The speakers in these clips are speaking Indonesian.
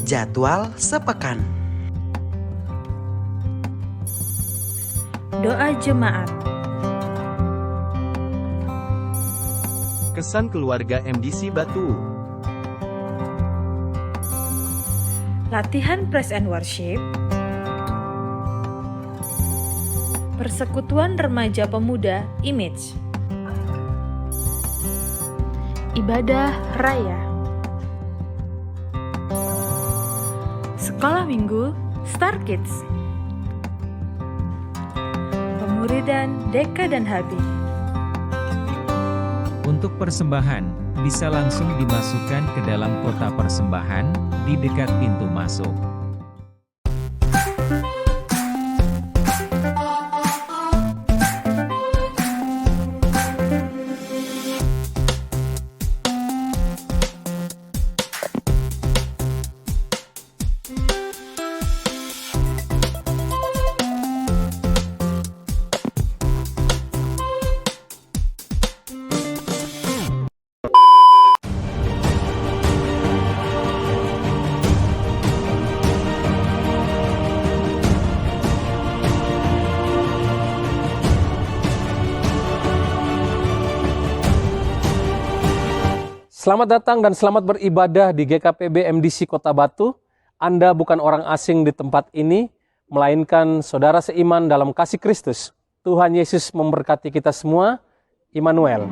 Jadwal sepekan. Doa jemaat. Kesan keluarga MDC Batu. Latihan Praise and Worship. Persekutuan Remaja Pemuda Image. Ibadah Raya. Sekolah Minggu Star Kids. Pemuridan Deka dan Habi. Untuk persembahan, bisa langsung dimasukkan ke dalam kotak persembahan di dekat pintu masuk. Selamat datang dan selamat beribadah di GKPB MDC Kota Batu. Anda bukan orang asing di tempat ini, melainkan saudara seiman dalam kasih Kristus. Tuhan Yesus memberkati kita semua. Immanuel.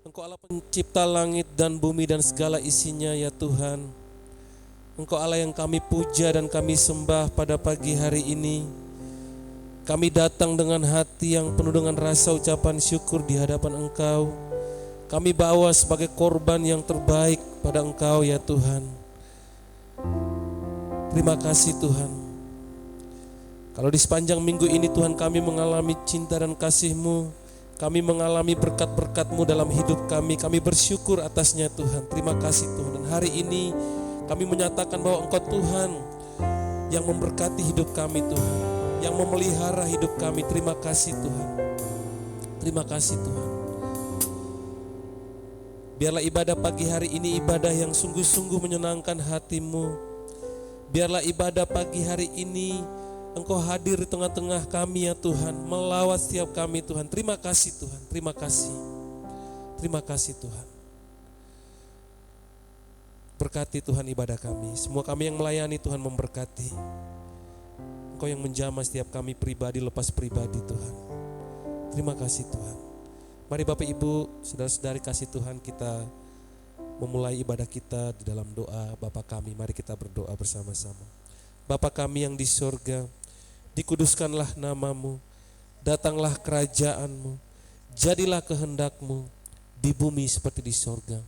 Engkau Allah pencipta langit dan bumi dan segala isinya ya Tuhan. Engkau Allah yang kami puja dan kami sembah pada pagi hari ini. Kami datang dengan hati yang penuh dengan rasa ucapan syukur di hadapan Engkau. Kami bawa sebagai korban yang terbaik pada Engkau ya Tuhan. Terima kasih Tuhan. Kalau di sepanjang minggu ini Tuhan kami mengalami cinta dan kasih-Mu, kami mengalami berkat-berkat-Mu dalam hidup kami. Kami bersyukur atasnya Tuhan. Terima kasih Tuhan. Dan hari ini kami menyatakan bahwa Engkau Tuhan yang memberkati hidup kami Tuhan. Yang memelihara hidup kami. Terima kasih Tuhan. Terima kasih Tuhan. Biarlah ibadah pagi hari ini ibadah yang sungguh-sungguh menyenangkan hati-Mu. Biarlah ibadah pagi hari ini Engkau hadir di tengah-tengah kami ya Tuhan, melawat setiap kami Tuhan. Terima kasih Tuhan, terima kasih. Terima kasih Tuhan. Berkati Tuhan ibadah kami. Semua kami yang melayani Tuhan memberkati. Engkau yang menjamah setiap kami pribadi lepas pribadi Tuhan. Terima kasih Tuhan. Mari Bapak Ibu, saudara-saudari kasih Tuhan, kita memulai ibadah kita di dalam doa Bapa kami. Mari kita berdoa bersama-sama. Bapa kami yang di sorga, dikuduskanlah nama-Mu, datanglah kerajaan-Mu, jadilah kehendak-Mu di bumi seperti di sorga.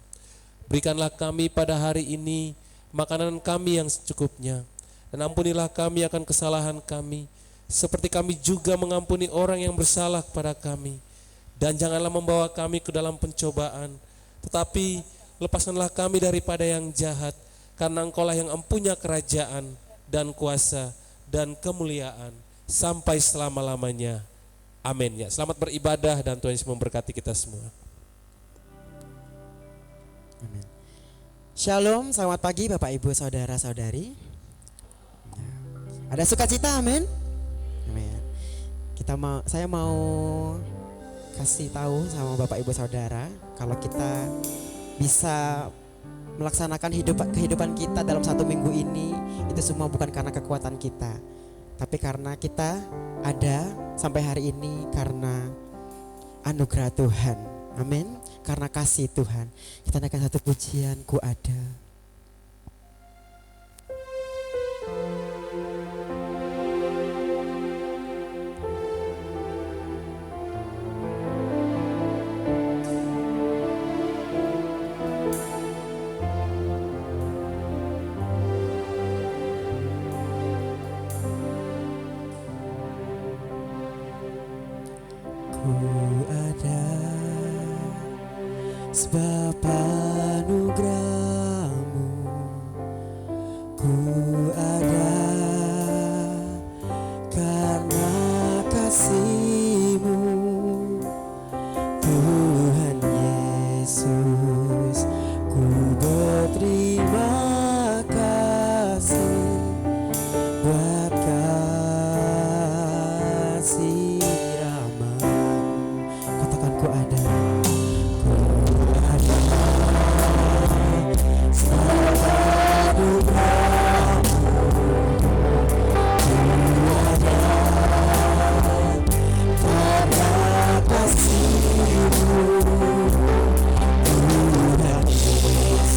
Berikanlah kami pada hari ini makanan kami yang secukupnya, dan ampunilah kami akan kesalahan kami, seperti kami juga mengampuni orang yang bersalah kepada kami. Dan janganlah membawa kami ke dalam pencobaan, tetapi lepaskanlah kami daripada yang jahat, karena Engkau-lah yang empunya kerajaan dan kuasa dan kemuliaan sampai selama-lamanya. Amin ya. Selamat beribadah dan Tuhan Yesus memberkati kita semua. Amin. Shalom, selamat pagi Bapak Ibu Saudara-saudari. Ada sukacita, amin. Amin. Saya mau kasih tahu sama Bapak Ibu Saudara kalau kita bisa melaksanakan kehidupan kita dalam satu minggu ini, itu semua bukan karena kekuatan kita, tapi karena kita ada sampai hari ini karena anugerah Tuhan. Amin. Karena kasih Tuhan. Kita naikkan satu pujian, Ku Ada. sebab anugerahmu ku ada, karena kasih-Mu Tuhan Yesus. Ku berterima kasih buat kasih rahmat-Mu. Katakan ku ada, ku ada sebab anugerah-Mu. Ku ada karena kasih-Mu Tuhan Yesus.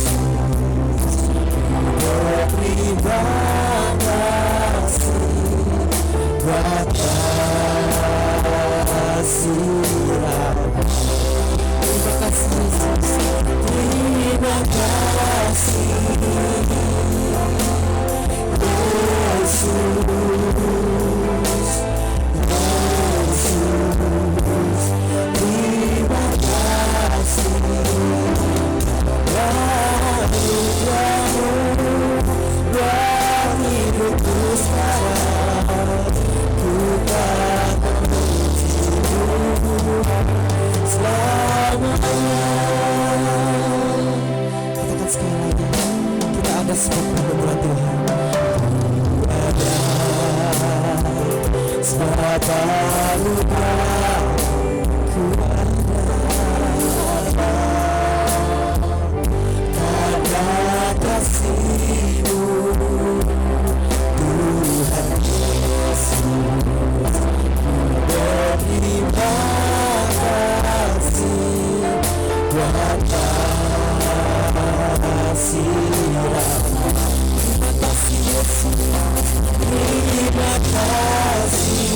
Ku berterima kasih buat kasih rahmat. Terima kasih Yesus, terima kasih Yesus, Yesus. Terima kasih anugerah-Mu buat hidupku sekarang. Ku tak memuji-Mu selamanya. Katakan sekali lagi, kita ada sebab anugerah Tuhan. Ku ada sebab anugerah. Ku ada karena kasih-Mu Tuhan Yesus. Ku berterima kasih buat kasih rahmat. Terima kasih Yesus, terima kasih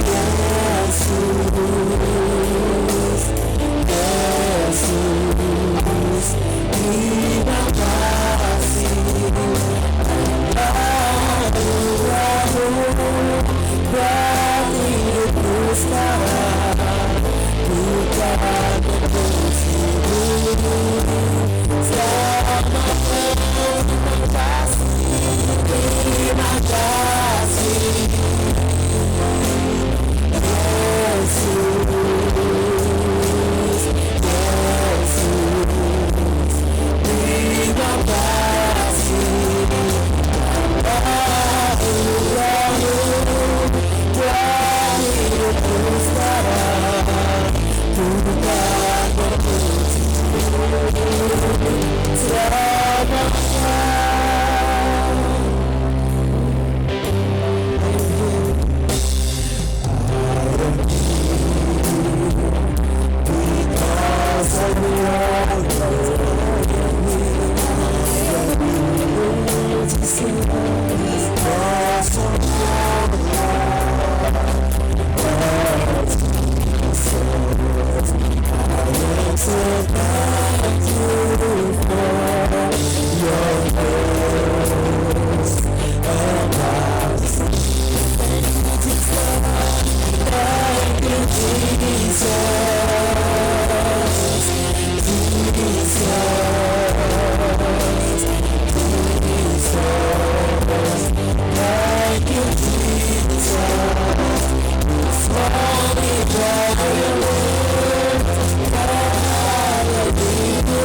Yesus, Yesus. Terima kasih anugerah-Mu buat hidupku sekarang. Ku tak memuji-Mu selamanya. Terima kasih Yesus, Yesus. Terima kasih anugerah-Mu buat hidupku sekarang. Ku tak memuji-Mu selamanya. Because of your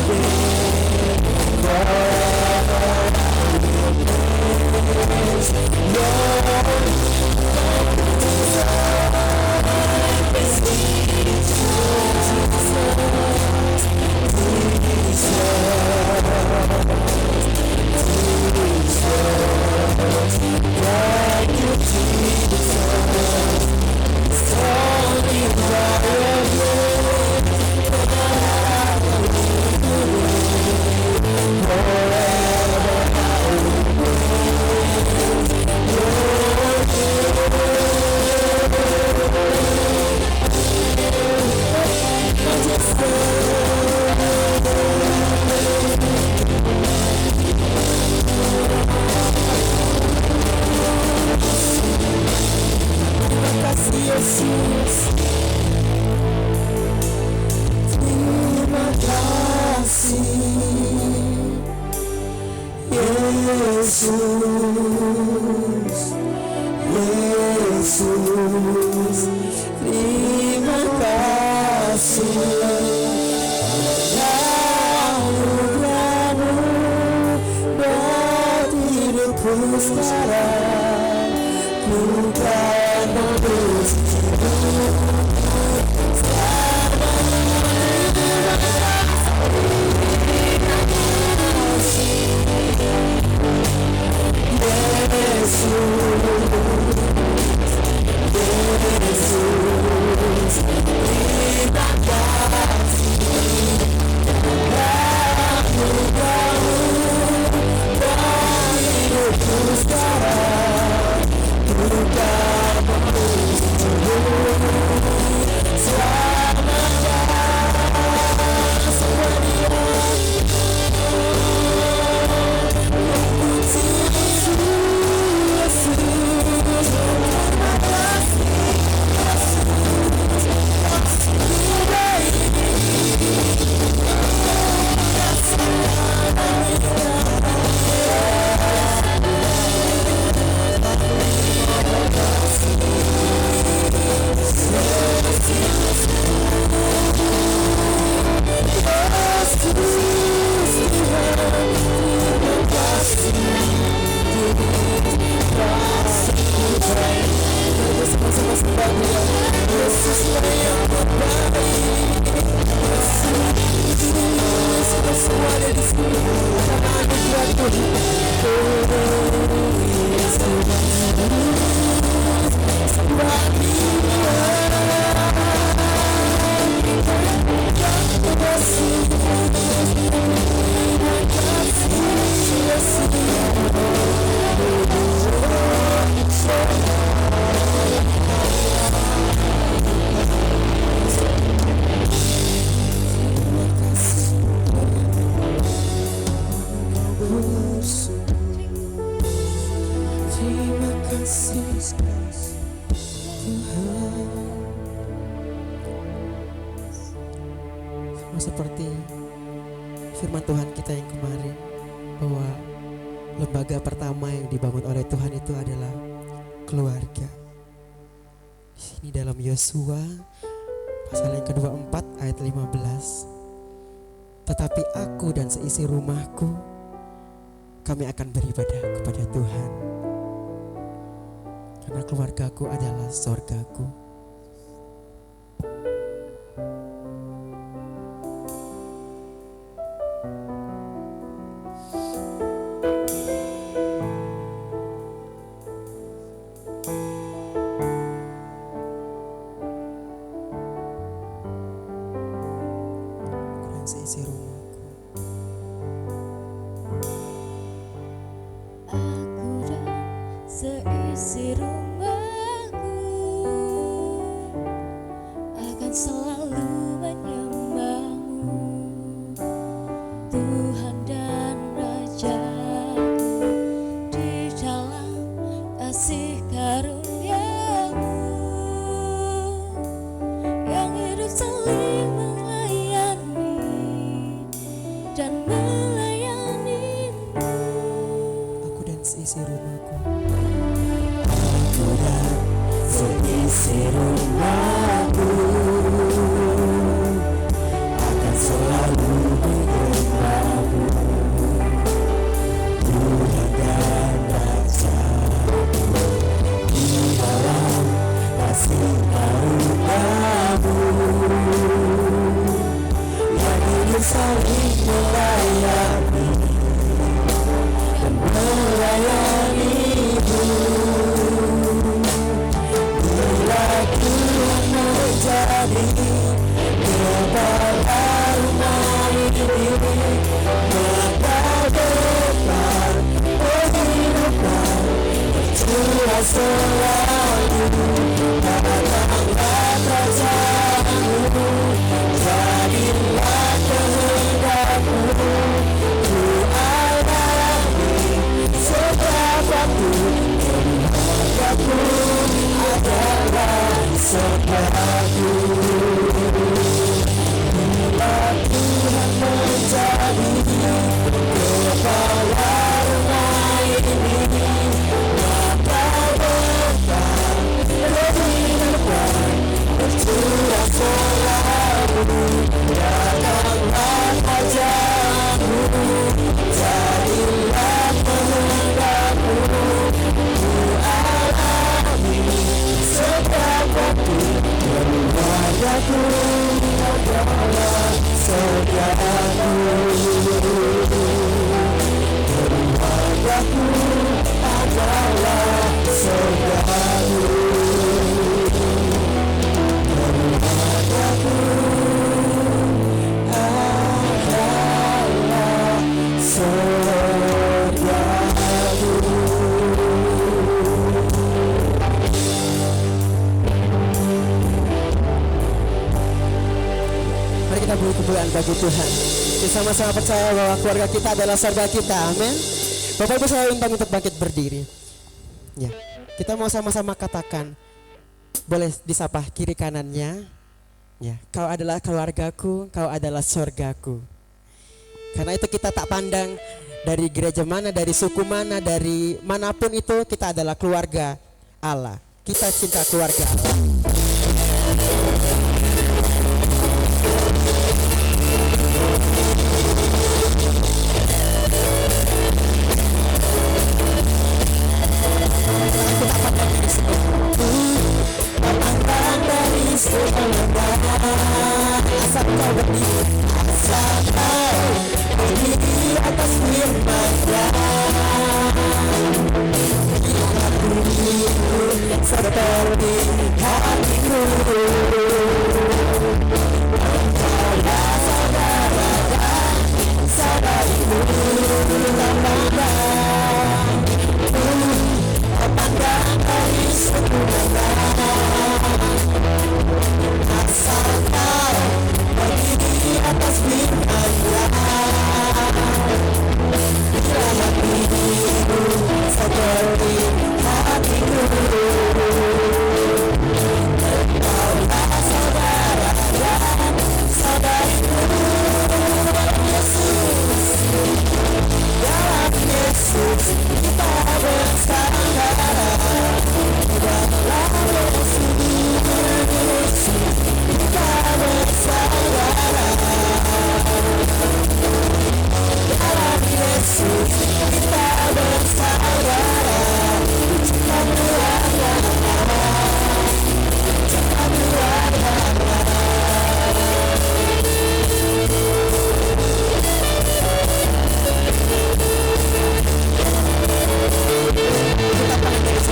Hallelujah. Yesus, terima kasih anugerah-Mu buat hidupku sekarang. Ku kan memuji seperti firman Tuhan kita yang kemarin, bahwa lembaga pertama yang dibangun oleh Tuhan itu adalah keluarga. Di sini dalam Yosua pasal yang ke-24 ayat 15. Tetapi aku dan seisi rumahku, kami akan beribadah kepada Tuhan. Karena keluargaku adalah sorgaku. Seisi rumahku. Aku dan seisi rumahku akan selalu menyembah-Mu, Tuhan dan Raja-Ku, di dalam kasih karunia-Mu yang hidup saling dan melayani-Mu. Aku dan seisi rumahku. Aku dan seisi rumahku akan selalu menyembah-Mu, Tuhan dan Raja-Ku, di dalam kasih karunia-Mu yang hidup saling melayani dan melayani-Mu. Bila Tuhan menjadi kepala rumah ini, maka depan kehidupan tercurah selalu. Datanglah kerajaan-Mu, jadilah kehendak-Mu kita beri kemuliaan bagi Tuhan. Kita sama-sama percaya bahwa keluarga kita adalah surga kita. Amin. Bapak Ibu saya undang untuk bangkit berdiri. Ya, kita mau sama-sama katakan, boleh disapa kiri kanannya. Ya, kau adalah keluargaku, kau adalah surgaku. Karena itu kita tak pandang dari gereja mana, dari suku mana, dari manapun itu, kita adalah keluarga Allah. Kita cinta keluarga Allah. Asal kau berdiri, asal kau berdiri atas firman-Nya. Hatiku seperti hatiku. Engkaulah saudara dan saudariku. Pandang dari suku mana, asal kau berdiri atas firman-Nya. Bila hatiku seperti hatiku, engkaulah saudara dan saudariku. Yesus, dalam Yesus kita bersaudara. Dalam Yesus kita bersaudara. Dalam Yesus kita bersaudara. Cinta keluarga, cinta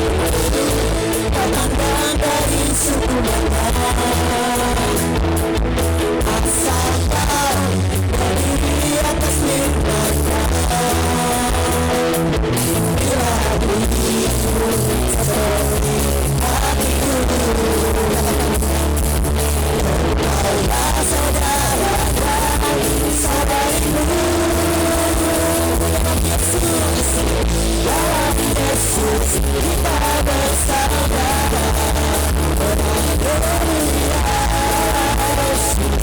keluarga. Pandang dari suku mana, asal kau berdiri atas firman-Nya. Bila hatiku seperti hatiku, engkaulah saudara dan saudariku. Dalam Yesus kita bersaudara. Haleluya, Yesus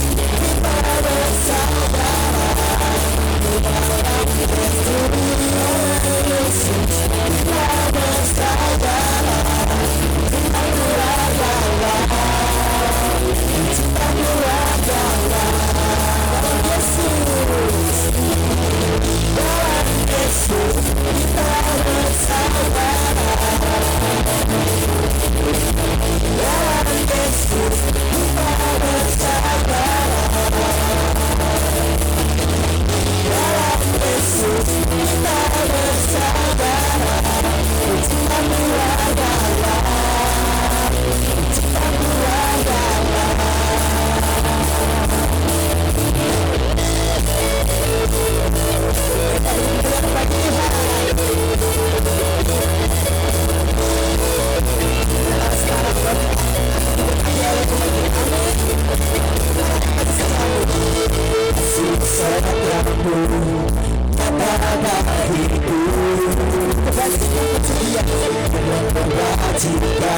kita bersaudara. Dalam Yesus kita bersaudara. Cinta keluarga, cinta keluarga. Dalam Yesus, dalam Yesus kita bersaudara. Dalam Yesus kita bersaudara. Dalam Yesus kita bersaudara. Cinta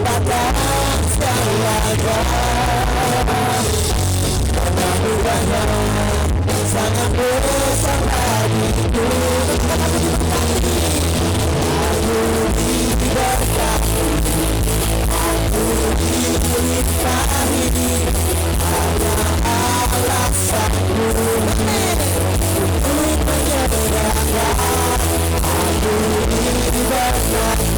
keluarga, cinta keluarga. Sangat besar hatiku. Aku diberkati, aku dilimpahi, hanya alasanmu untuk menyerahkan. Aku diberkati,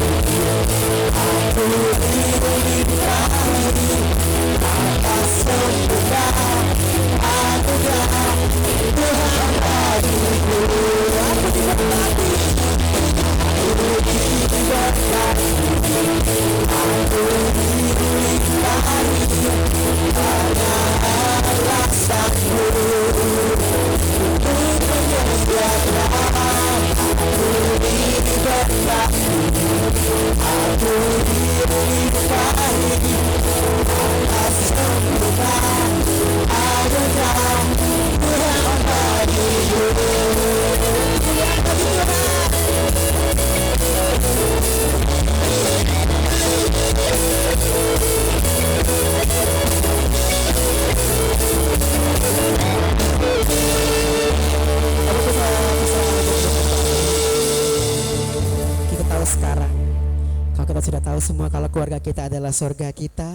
semua kalau keluarga kita adalah surga kita.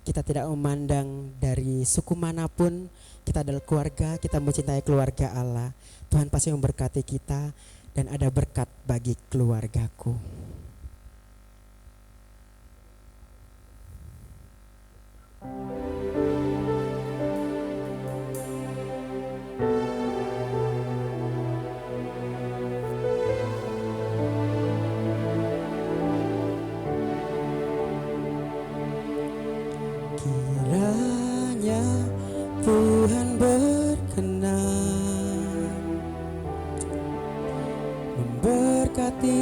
Kita tidak memandang dari suku manapun, kita adalah keluarga, kita mencintai keluarga Allah. Tuhan pasti memberkati kita dan ada berkat bagi keluargaku. Kiranya Tuhan berkenan memberkati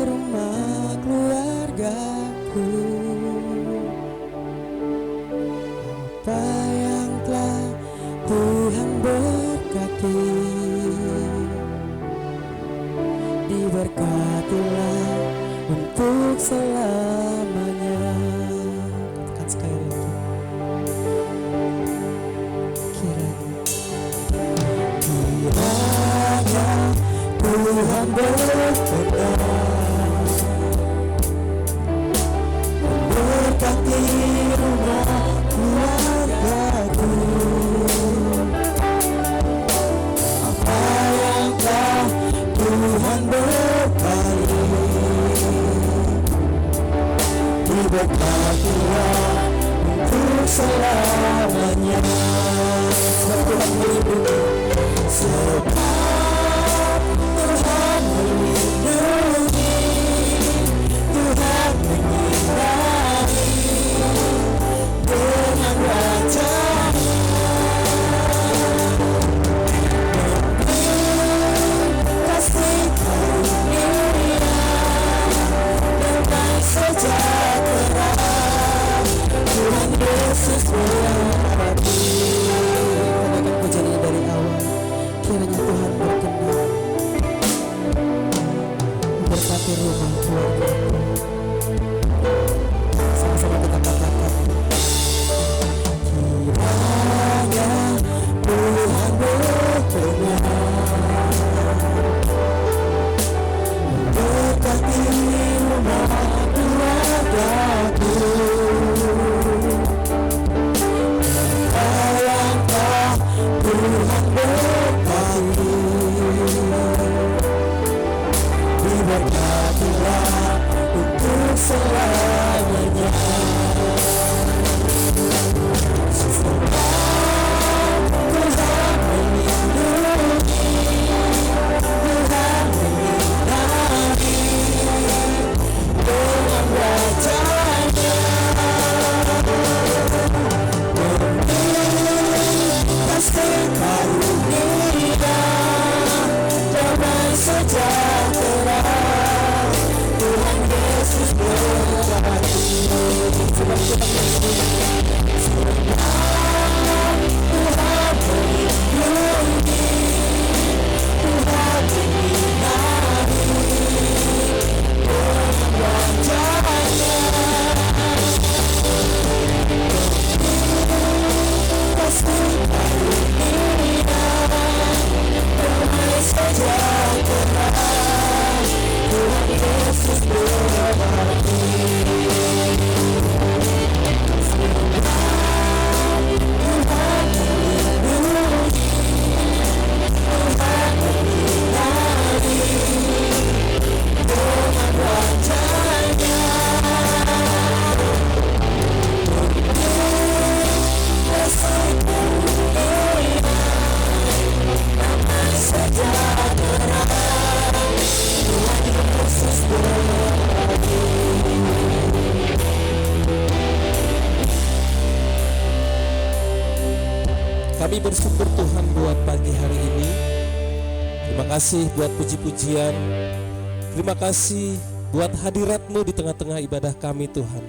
rumah keluargaku. Apa yang telah Tuhan berkati, diberkatilah untuk selamanya. Katakan sekali lagi. Kiranya Tuhan berkenan memberkati rumah keluargaku. Apa yang telah Tuhan berkati, diberkatilah untuk selamanya. Sebab Tuhan melindungi, sebab Tuhan melindungi, Tuhan menyinari dengan wajah-Nya, kasih karunia damai sejahtera. Tuhan Yesus berkati. Katakan pujian dari awal. Kiranya Tuhan berkenan memberkati rumah keluarga. Sama-sama kita katakan. Kiranya Tuhan berkenan memberkati rumah keluargaku. Tuhan berkati, diberkatilah untuk selamanya. Tuhan melindungi, Tuhan menyinari dengan wajah-Nya, kasih karunia damai sejahtera. Tuhan Yesus berkati. Sebab Tuhan melindungi, Tuhan melindungi, Tuhan menyinari dengan wajah-Nya, kasih karunia damai sejahtera. Tuhan Yesus berkati. Tuhan melindungi, Tuhan menyinari dengan wajah-Nya, kasih karunia damai sejahtera. Tuhan Yesus berkati. Kami bersyukur Tuhan buat pagi hari ini. Terima kasih buat puji-pujian. Terima kasih buat hadirat-Mu di tengah-tengah ibadah kami Tuhan.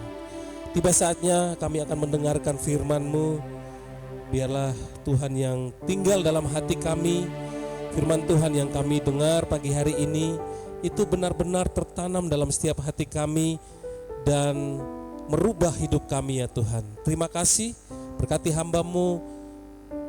Tiba saatnya kami akan mendengarkan firman-Mu. Biarlah Tuhan yang tinggal dalam hati kami, firman Tuhan yang kami dengar pagi hari ini, itu benar-benar tertanam dalam setiap hati kami dan merubah hidup kami ya Tuhan. Terima kasih, berkati hamba-Mu.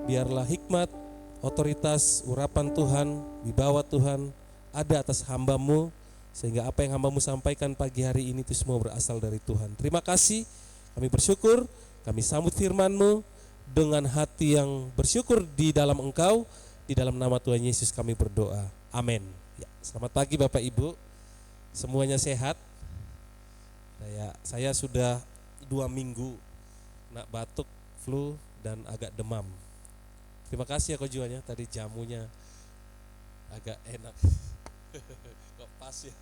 Biarlah hikmat, otoritas, urapan Tuhan, wibawa Tuhan ada atas hamba-Mu. Sehingga apa yang hamba-Mu sampaikan pagi hari ini itu semua berasal dari Tuhan. Terima kasih, kami bersyukur, kami sambut firman-Mu dengan hati yang bersyukur di dalam Engkau. Di dalam nama Tuhan Yesus kami berdoa. Amin. Ya, selamat pagi Bapak Ibu, semuanya sehat. Saya sudah 2 minggu kena batuk, flu, dan agak demam. Terima kasih ya Kojuanya, tadi jamunya agak enak. Kok pas ya.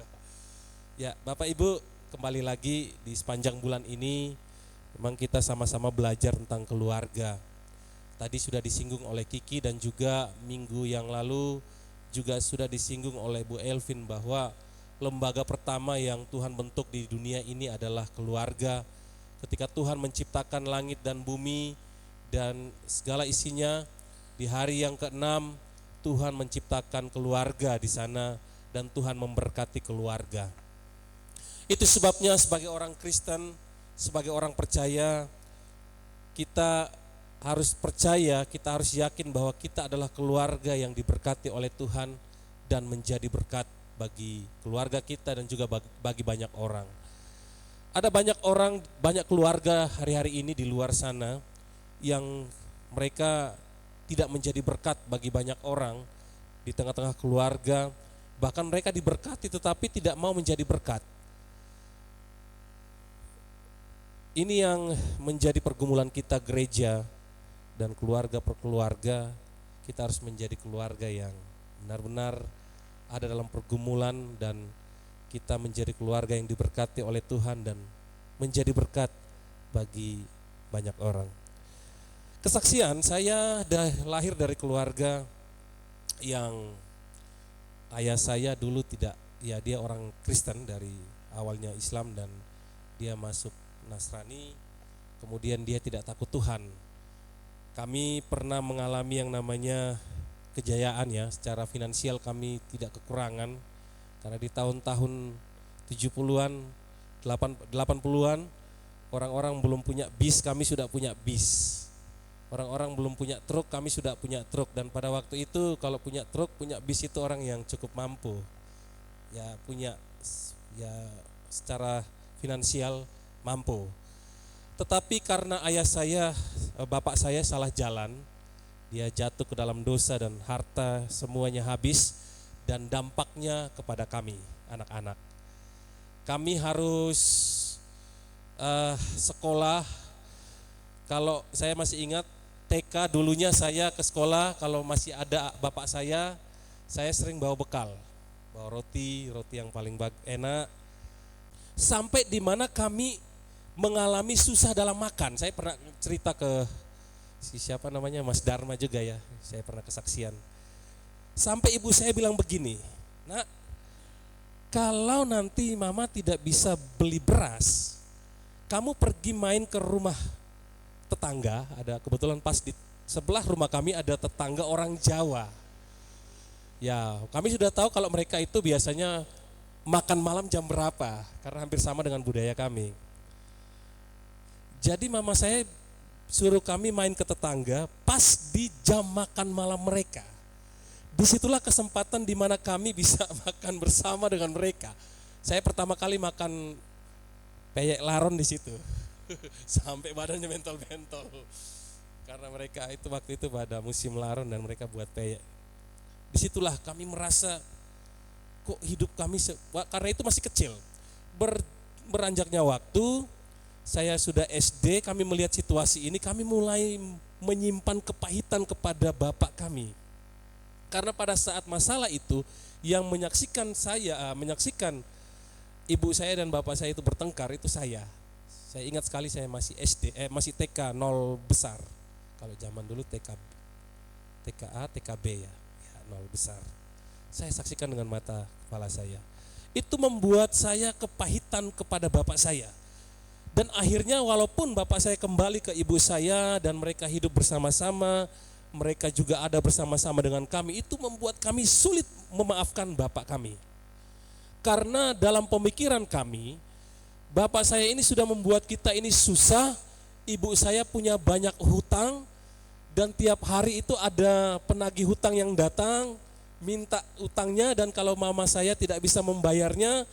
Ya Bapak Ibu, kembali lagi di sepanjang bulan ini memang kita sama-sama belajar tentang keluarga. Tadi sudah disinggung oleh Kiki dan juga minggu yang lalu juga sudah disinggung oleh Bu Elvin bahwa lembaga pertama yang Tuhan bentuk di dunia ini adalah keluarga. Ketika Tuhan menciptakan langit dan bumi dan segala isinya, di hari yang ke-6 Tuhan menciptakan keluarga di sana dan Tuhan memberkati keluarga. Itu sebabnya sebagai orang Kristen, sebagai orang percaya, kita harus percaya, kita harus yakin bahwa kita adalah keluarga yang diberkati oleh Tuhan dan menjadi berkat bagi keluarga kita dan juga bagi banyak orang. Ada banyak orang, banyak keluarga hari-hari ini di luar sana yang mereka tidak menjadi berkat bagi banyak orang di tengah-tengah keluarga. Bahkan mereka diberkati tetapi tidak mau menjadi berkat. Ini yang menjadi pergumulan kita gereja dan keluarga per keluarga. Kita harus menjadi keluarga yang benar-benar ada dalam pergumulan dan kita menjadi keluarga yang diberkati oleh Tuhan dan menjadi berkat bagi banyak orang. Kesaksian, saya lahir dari keluarga yang ayah saya dulu tidak, ya dia orang Kristen dari awalnya Islam dan dia masuk Nasrani, kemudian dia tidak takut Tuhan. Kami pernah mengalami yang namanya kejayaan ya, secara finansial kami tidak kekurangan karena di tahun-tahun 70-an, 80-an orang-orang belum punya bis, kami sudah punya bis. Orang-orang belum punya truk, kami sudah punya truk. Dan pada waktu itu kalau punya truk, punya bis itu orang yang cukup mampu. Ya punya, ya secara finansial mampu. Tetapi karena ayah saya, bapak saya salah jalan, dia jatuh ke dalam dosa dan harta semuanya habis dan dampaknya kepada kami, anak-anak. Kami harus sekolah, kalau saya masih ingat TK dulunya saya ke sekolah, kalau masih ada bapak saya sering bawa bekal, bawa roti yang paling enak. Sampai di mana kami mengalami susah dalam makan. Saya pernah cerita ke siapa namanya, Mas Dharma juga ya, saya pernah kesaksian. Sampai ibu saya bilang begini, "Nak, kalau nanti mama tidak bisa beli beras, kamu pergi main ke rumah tetangga." Ada kebetulan pas di sebelah rumah kami ada tetangga orang Jawa. Ya, kami sudah tahu kalau mereka itu biasanya makan malam jam berapa, karena hampir sama dengan budaya kami. Jadi mama saya suruh kami main ke tetangga pas di jam makan malam mereka. Disitulah kesempatan di mana kami bisa makan bersama dengan mereka. Saya pertama kali makan peyek laron di situ. Sampai badannya mentol-mentol. Karena mereka itu waktu itu pada musim laron dan mereka buat peyek. Disitulah kami merasa kok hidup kami, karena itu masih kecil. Beranjaknya waktu, saya sudah SD, kami melihat situasi ini, kami mulai menyimpan kepahitan kepada bapak kami. Karena pada saat masalah itu, yang menyaksikan ibu saya dan bapak saya itu bertengkar, itu saya. Saya ingat sekali saya masih SD, masih TK 0 besar. Kalau zaman dulu TKA, TKB ya 0 besar. Saya saksikan dengan mata kepala saya. Itu membuat saya kepahitan kepada bapak saya. Dan akhirnya walaupun bapak saya kembali ke ibu saya dan mereka hidup bersama-sama, mereka juga ada bersama-sama dengan kami, itu membuat kami sulit memaafkan bapak kami. Karena dalam pemikiran kami, bapak saya ini sudah membuat kita ini susah, ibu saya punya banyak hutang, dan tiap hari itu ada penagih hutang yang datang, minta utangnya, dan kalau mama saya tidak bisa membayarnya,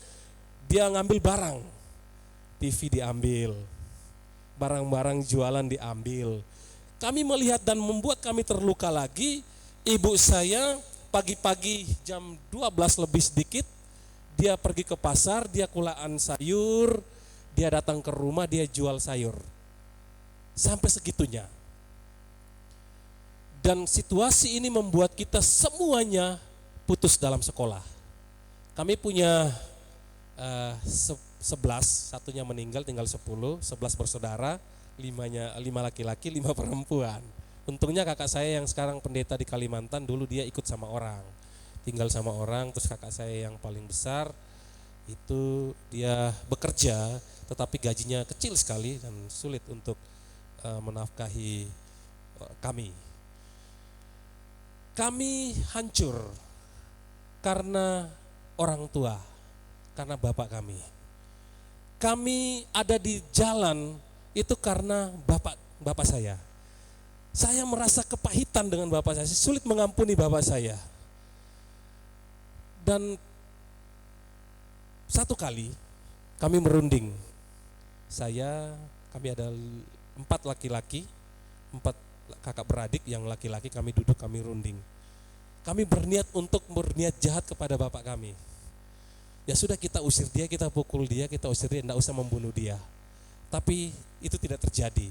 dia ngambil barang. TV diambil, barang-barang jualan diambil. Kami melihat dan membuat kami terluka lagi. Ibu saya pagi-pagi jam 12 lebih sedikit, dia pergi ke pasar, dia kulaan sayur, dia datang ke rumah, dia jual sayur. Sampai segitunya. Dan situasi ini membuat kita semuanya putus dalam sekolah. Kami punya 11, satunya meninggal, tinggal 10, 11 bersaudara, 5 laki-laki, 5 perempuan. Untungnya kakak saya yang sekarang pendeta di Kalimantan, dulu dia ikut sama orang, tinggal sama orang. Terus kakak saya yang paling besar itu dia bekerja, tetapi gajinya kecil sekali dan sulit untuk menafkahi kami. Kami hancur karena orang tua, karena bapak kami. Kami ada di jalan itu karena bapak saya. Saya merasa kepahitan dengan bapak saya, sulit mengampuni bapak saya. Dan satu kali kami merunding. Kami ada 4 laki-laki, 4 kakak beradik, yang laki-laki kami duduk, kami runding. Kami berniat jahat kepada bapak kami. Ya sudah, kita usir dia, kita pukul dia, kita usir dia, tidak usah membunuh dia. Tapi itu tidak terjadi.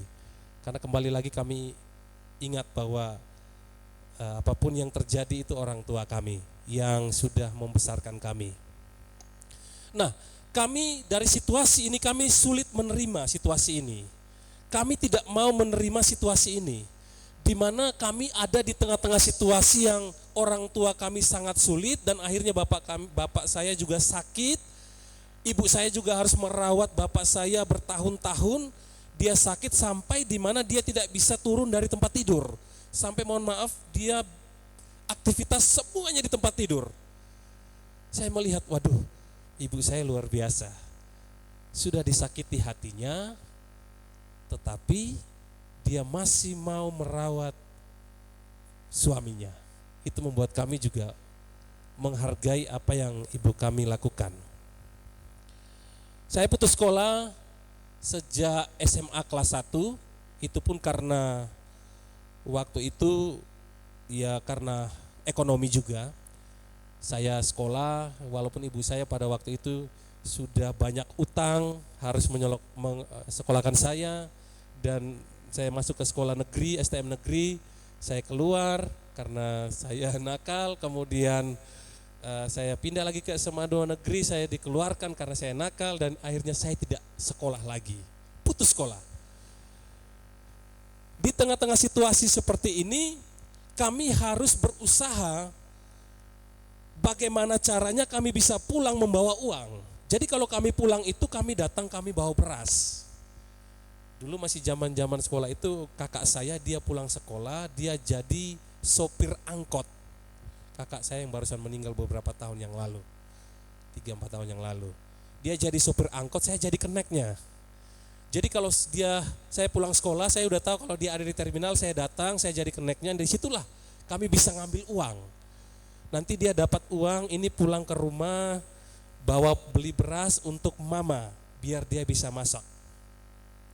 Karena kembali lagi kami ingat bahwa apapun yang terjadi itu orang tua kami yang sudah membesarkan kami. Nah, kami dari situasi ini, kami sulit menerima situasi ini. Kami tidak mau menerima situasi ini, di mana kami ada di tengah-tengah situasi yang orang tua kami sangat sulit, dan akhirnya bapak saya juga sakit. Ibu saya juga harus merawat bapak saya bertahun-tahun. Dia sakit sampai di mana dia tidak bisa turun dari tempat tidur. Sampai mohon maaf, dia aktivitas semuanya di tempat tidur. Saya melihat, waduh, ibu saya luar biasa. Sudah disakiti hatinya, tetapi dia masih mau merawat suaminya. Itu membuat kami juga menghargai apa yang ibu kami lakukan. Saya putus sekolah sejak SMA kelas 1, itu pun karena waktu itu ya karena ekonomi juga. Saya sekolah walaupun ibu saya pada waktu itu sudah banyak utang, harus sekolahkan saya, dan saya masuk ke sekolah negeri, STM negeri. Saya keluar karena saya nakal, kemudian saya pindah lagi ke SMA 2 negeri, saya dikeluarkan karena saya nakal, dan akhirnya saya tidak sekolah lagi, putus sekolah. Di tengah-tengah situasi seperti ini, kami harus berusaha bagaimana caranya kami bisa pulang membawa uang. Jadi kalau kami pulang itu kami datang, kami bawa beras. Dulu masih zaman-zaman sekolah itu, kakak saya dia pulang sekolah, dia jadi sopir angkot. Kakak saya yang barusan meninggal beberapa tahun yang lalu, 3-4 tahun yang lalu. Dia jadi sopir angkot, saya jadi keneknya. Jadi kalau saya pulang sekolah, saya udah tahu kalau dia ada di terminal, saya datang, saya jadi keneknya. Dari situlah kami bisa ngambil uang. Nanti dia dapat uang, ini pulang ke rumah, bawa beli beras untuk mama, biar dia bisa masak.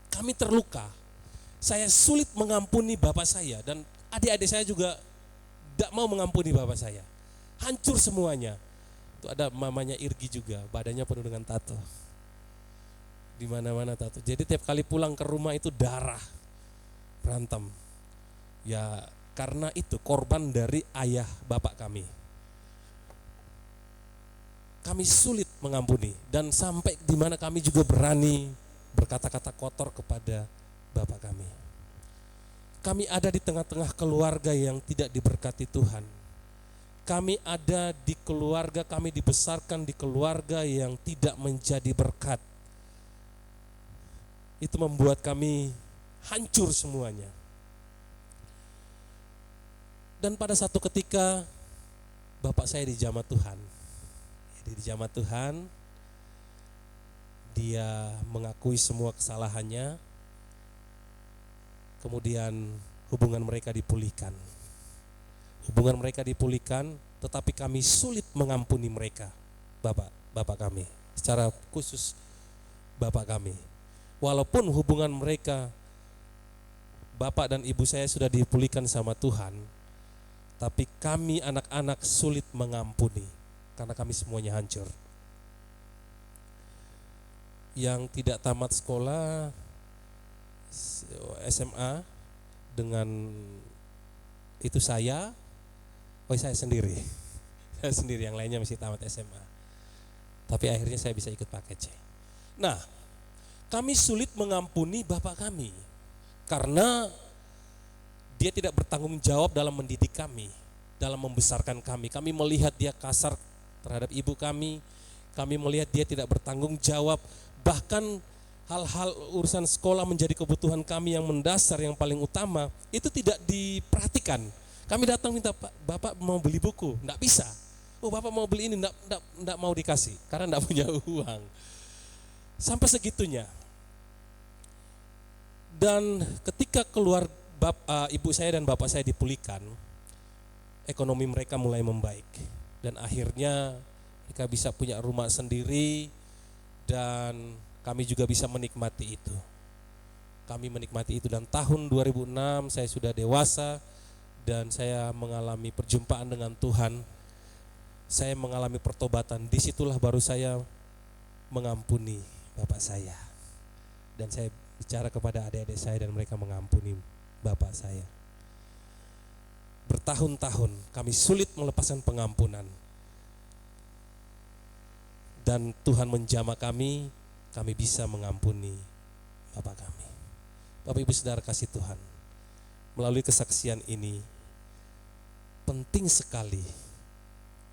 Kami terluka. Saya sulit mengampuni bapak saya, dan adik-adik saya juga tidak mau mengampuni bapak saya. Hancur semuanya. Itu ada mamanya Irgi juga, badannya penuh dengan tato. Di mana-mana tato. Jadi tiap kali pulang ke rumah itu darah, berantem. Ya karena itu korban dari ayah bapak kami. Kami sulit mengampuni, dan sampai di mana kami juga berani berkata-kata kotor kepada bapak kami. Kami ada di tengah-tengah keluarga yang tidak diberkati Tuhan. Kami ada di keluarga, kami dibesarkan di keluarga yang tidak menjadi berkat. Itu membuat kami hancur semuanya. Dan pada satu ketika bapak saya dijamah Tuhan. Dijamah Tuhan, dia mengakui semua kesalahannya, kemudian hubungan mereka dipulihkan. Hubungan mereka dipulihkan, tetapi kami sulit mengampuni mereka, Bapak kami, secara khusus Bapak kami. Walaupun hubungan mereka, Bapak dan Ibu saya sudah dipulihkan sama Tuhan, tapi kami anak-anak sulit mengampuni karena kami semuanya hancur. Yang tidak tamat sekolah SMA dengan itu saya sendiri. Saya sendiri, yang lainnya masih tamat SMA. Tapi akhirnya saya bisa ikut paket C. Nah, kami sulit mengampuni Bapak kami karena dia tidak bertanggung jawab dalam mendidik kami, dalam membesarkan kami. Kami melihat dia kasar terhadap ibu kami melihat dia tidak bertanggung jawab, bahkan hal-hal urusan sekolah menjadi kebutuhan kami yang mendasar, yang paling utama, itu tidak diperhatikan. Kami datang minta, Bapak mau beli buku, enggak bisa. Oh, Bapak mau beli ini, enggak mau dikasih, karena enggak punya uang. Sampai segitunya. Dan ketika keluar ibu saya dan bapak saya dipulihkan, ekonomi mereka mulai membaik. Dan akhirnya mereka bisa punya rumah sendiri, dan kami juga bisa menikmati itu. Kami menikmati itu, dan tahun 2006 saya sudah dewasa dan saya mengalami perjumpaan dengan Tuhan. Saya mengalami pertobatan. Disitulah baru saya mengampuni bapak saya. Dan saya bicara kepada adik-adik saya dan mereka mengampuni bapak saya. Bertahun-tahun kami sulit melepaskan pengampunan. Dan Tuhan menjamah kami bisa mengampuni bapak kami. Bapak Ibu Saudara kasih Tuhan, melalui kesaksian ini penting sekali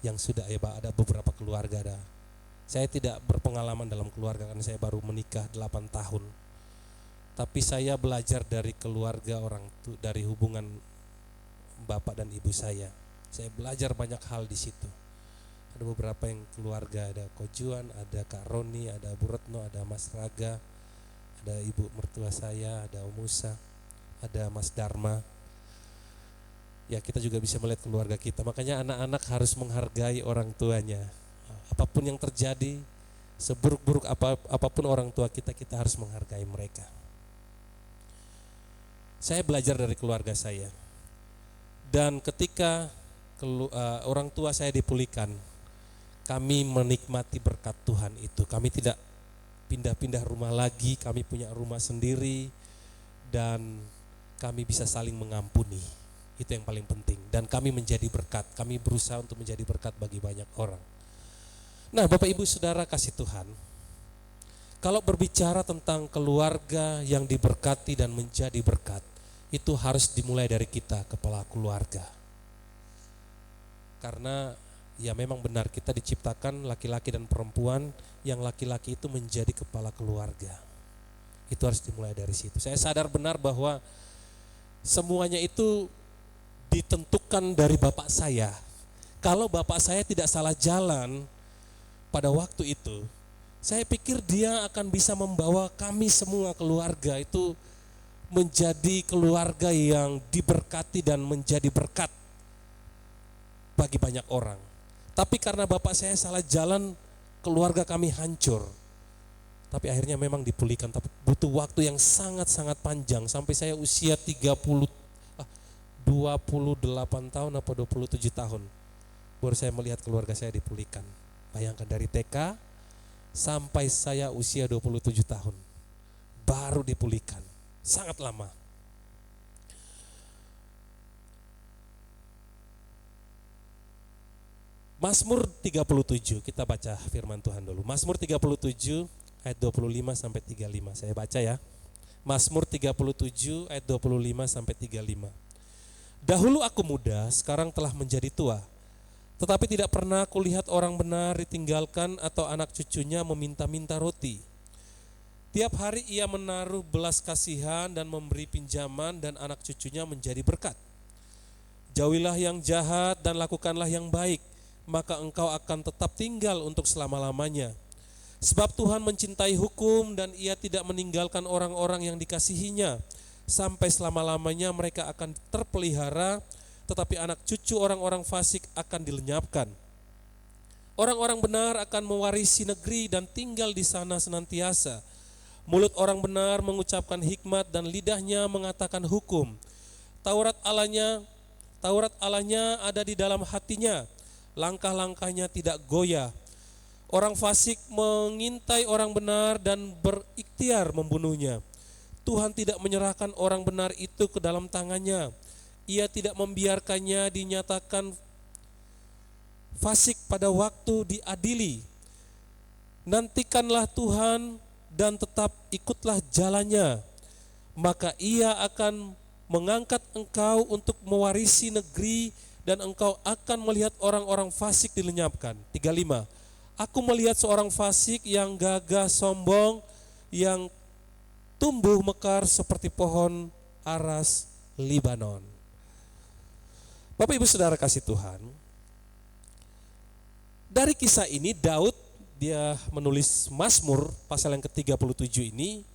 yang sudah ada beberapa keluarga. Saya tidak berpengalaman dalam keluarga karena saya baru menikah 8 tahun. Tapi saya belajar dari keluarga dari hubungan bapak dan ibu saya. Saya belajar banyak hal di situ. Ada beberapa yang keluarga, ada Kojuan, ada Kak Roni, ada Bu Retno, ada Mas Raga, ada ibu mertua saya, ada Om Musa, ada Mas Dharma. Ya, kita juga bisa melihat keluarga kita. Makanya anak-anak harus menghargai orang tuanya. Apapun yang terjadi, seburuk-buruk apapun orang tua kita harus menghargai mereka. Saya belajar dari keluarga saya. Dan ketika orang tua saya dipulihkan, kami menikmati berkat Tuhan itu. Kami tidak pindah-pindah rumah lagi, kami punya rumah sendiri, dan kami bisa saling mengampuni. Itu yang paling penting. Dan kami menjadi berkat, kami berusaha untuk menjadi berkat bagi banyak orang. Nah, Bapak Ibu Saudara kasih Tuhan, kalau berbicara tentang keluarga yang diberkati dan menjadi berkat, itu harus dimulai dari kita, kepala keluarga. Karena ya memang benar, kita diciptakan laki-laki dan perempuan, yang laki-laki itu menjadi kepala keluarga. Itu harus dimulai dari situ. Saya sadar benar bahwa semuanya itu ditentukan dari bapak saya. Kalau bapak saya tidak salah jalan pada waktu itu, saya pikir dia akan bisa membawa kami semua keluarga itu menjadi keluarga yang diberkati dan menjadi berkat bagi banyak orang. Tapi karena bapak saya salah jalan, keluarga kami hancur. Tapi akhirnya memang dipulihkan, tapi butuh waktu yang sangat-sangat panjang. Sampai saya usia 28 tahun atau 27 tahun, baru saya melihat keluarga saya dipulihkan. Bayangkan, dari TK sampai saya usia 27 tahun, baru dipulihkan. Sangat lama. Mazmur 37, kita baca firman Tuhan dulu. Mazmur 37 ayat 25 sampai 35. Saya baca ya. Mazmur 37 ayat 25 sampai 35. Dahulu aku muda, sekarang telah menjadi tua. Tetapi tidak pernah kulihat orang benar ditinggalkan atau anak cucunya meminta-minta roti. Tiap hari ia menaruh belas kasihan dan memberi pinjaman, dan anak cucunya menjadi berkat. Jauhilah yang jahat dan lakukanlah yang baik, maka engkau akan tetap tinggal untuk selama-lamanya. Sebab Tuhan mencintai hukum dan ia tidak meninggalkan orang-orang yang dikasihinya. Sampai selama-lamanya mereka akan terpelihara, tetapi anak cucu orang-orang fasik akan dilenyapkan. Orang-orang benar akan mewarisi negeri dan tinggal di sana senantiasa. Mulut orang benar mengucapkan hikmat dan lidahnya mengatakan hukum. Taurat Allahnya ada di dalam hatinya, langkah-langkahnya tidak goyah. Orang fasik mengintai orang benar dan berikhtiar membunuhnya. Tuhan tidak menyerahkan orang benar itu ke dalam tangannya. Ia tidak membiarkannya dinyatakan fasik pada waktu diadili. Nantikanlah Tuhan dan tetap ikutlah jalannya, maka ia akan mengangkat engkau untuk mewarisi negeri dan engkau akan melihat orang-orang fasik dilenyapkan. 35. Aku melihat seorang fasik yang gagah sombong, yang tumbuh mekar seperti pohon aras Libanon. Bapak Ibu Saudara kasih Tuhan, dari kisah ini Daud dia menulis Mazmur pasal yang ke-37 ini.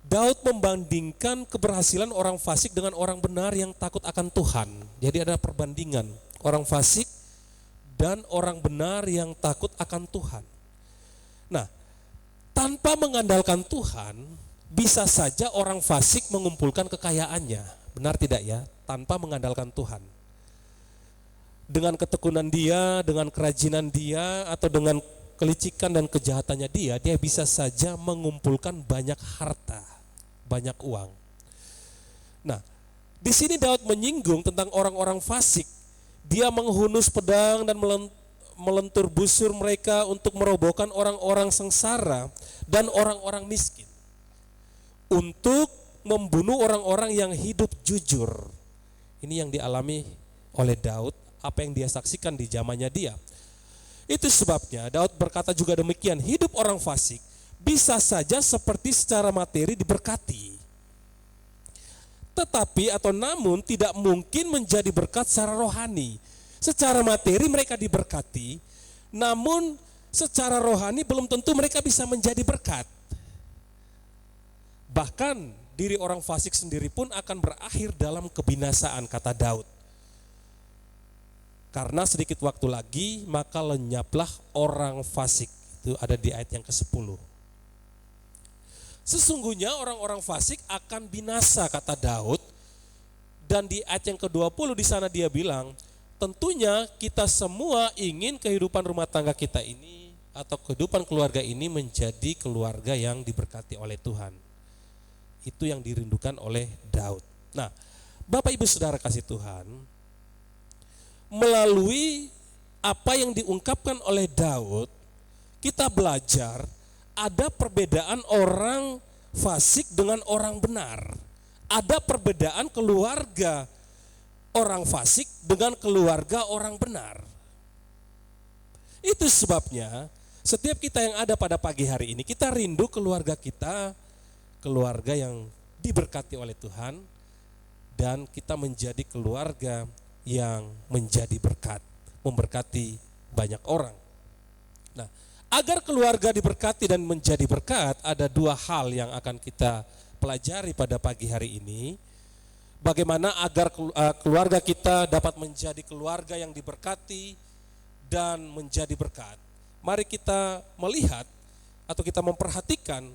Daud membandingkan keberhasilan orang fasik dengan orang benar yang takut akan Tuhan. Jadi ada perbandingan orang fasik dan orang benar yang takut akan Tuhan. Nah, tanpa mengandalkan Tuhan, bisa saja orang fasik mengumpulkan kekayaannya. Benar tidak ya? Tanpa mengandalkan Tuhan. Dengan ketekunan dia, dengan kerajinan dia, atau dengan kelicikan dan kejahatannya dia bisa saja mengumpulkan banyak harta, banyak uang. Nah, di sini Daud menyinggung tentang orang-orang fasik. Dia menghunus pedang dan melentur busur mereka untuk merobohkan orang-orang sengsara dan orang-orang miskin, untuk membunuh orang-orang yang hidup jujur. Ini yang dialami oleh Daud, apa yang dia saksikan di zamannya dia. Itu sebabnya Daud berkata juga demikian, hidup orang fasik bisa saja seperti secara materi diberkati, tetapi atau namun tidak mungkin menjadi berkat secara rohani. Secara materi mereka diberkati, namun secara rohani belum tentu mereka bisa menjadi berkat. Bahkan diri orang fasik sendiri pun akan berakhir dalam kebinasaan, kata Daud. Karena sedikit waktu lagi maka lenyaplah orang fasik. Itu ada di ayat yang ke-10. Sesungguhnya orang-orang fasik akan binasa, kata Daud. Dan di ayat yang ke-20 di sana dia bilang, tentunya kita semua ingin kehidupan rumah tangga kita ini atau kehidupan keluarga ini menjadi keluarga yang diberkati oleh Tuhan. Itu yang dirindukan oleh Daud. Nah, Bapak Ibu Saudara kasih Tuhan, melalui apa yang diungkapkan oleh Daud, kita belajar ada perbedaan orang fasik dengan orang benar. Ada perbedaan keluarga orang fasik dengan keluarga orang benar. Itu sebabnya setiap kita yang ada pada pagi hari ini, kita rindu keluarga kita, keluarga yang diberkati oleh Tuhan, dan kita menjadi keluarga yang menjadi berkat, memberkati banyak orang. Nah, agar keluarga diberkati dan menjadi berkat, ada dua hal yang akan kita pelajari pada pagi hari ini. Bagaimana agar keluarga kita dapat menjadi keluarga yang diberkati dan menjadi berkat. Mari kita melihat atau kita memperhatikan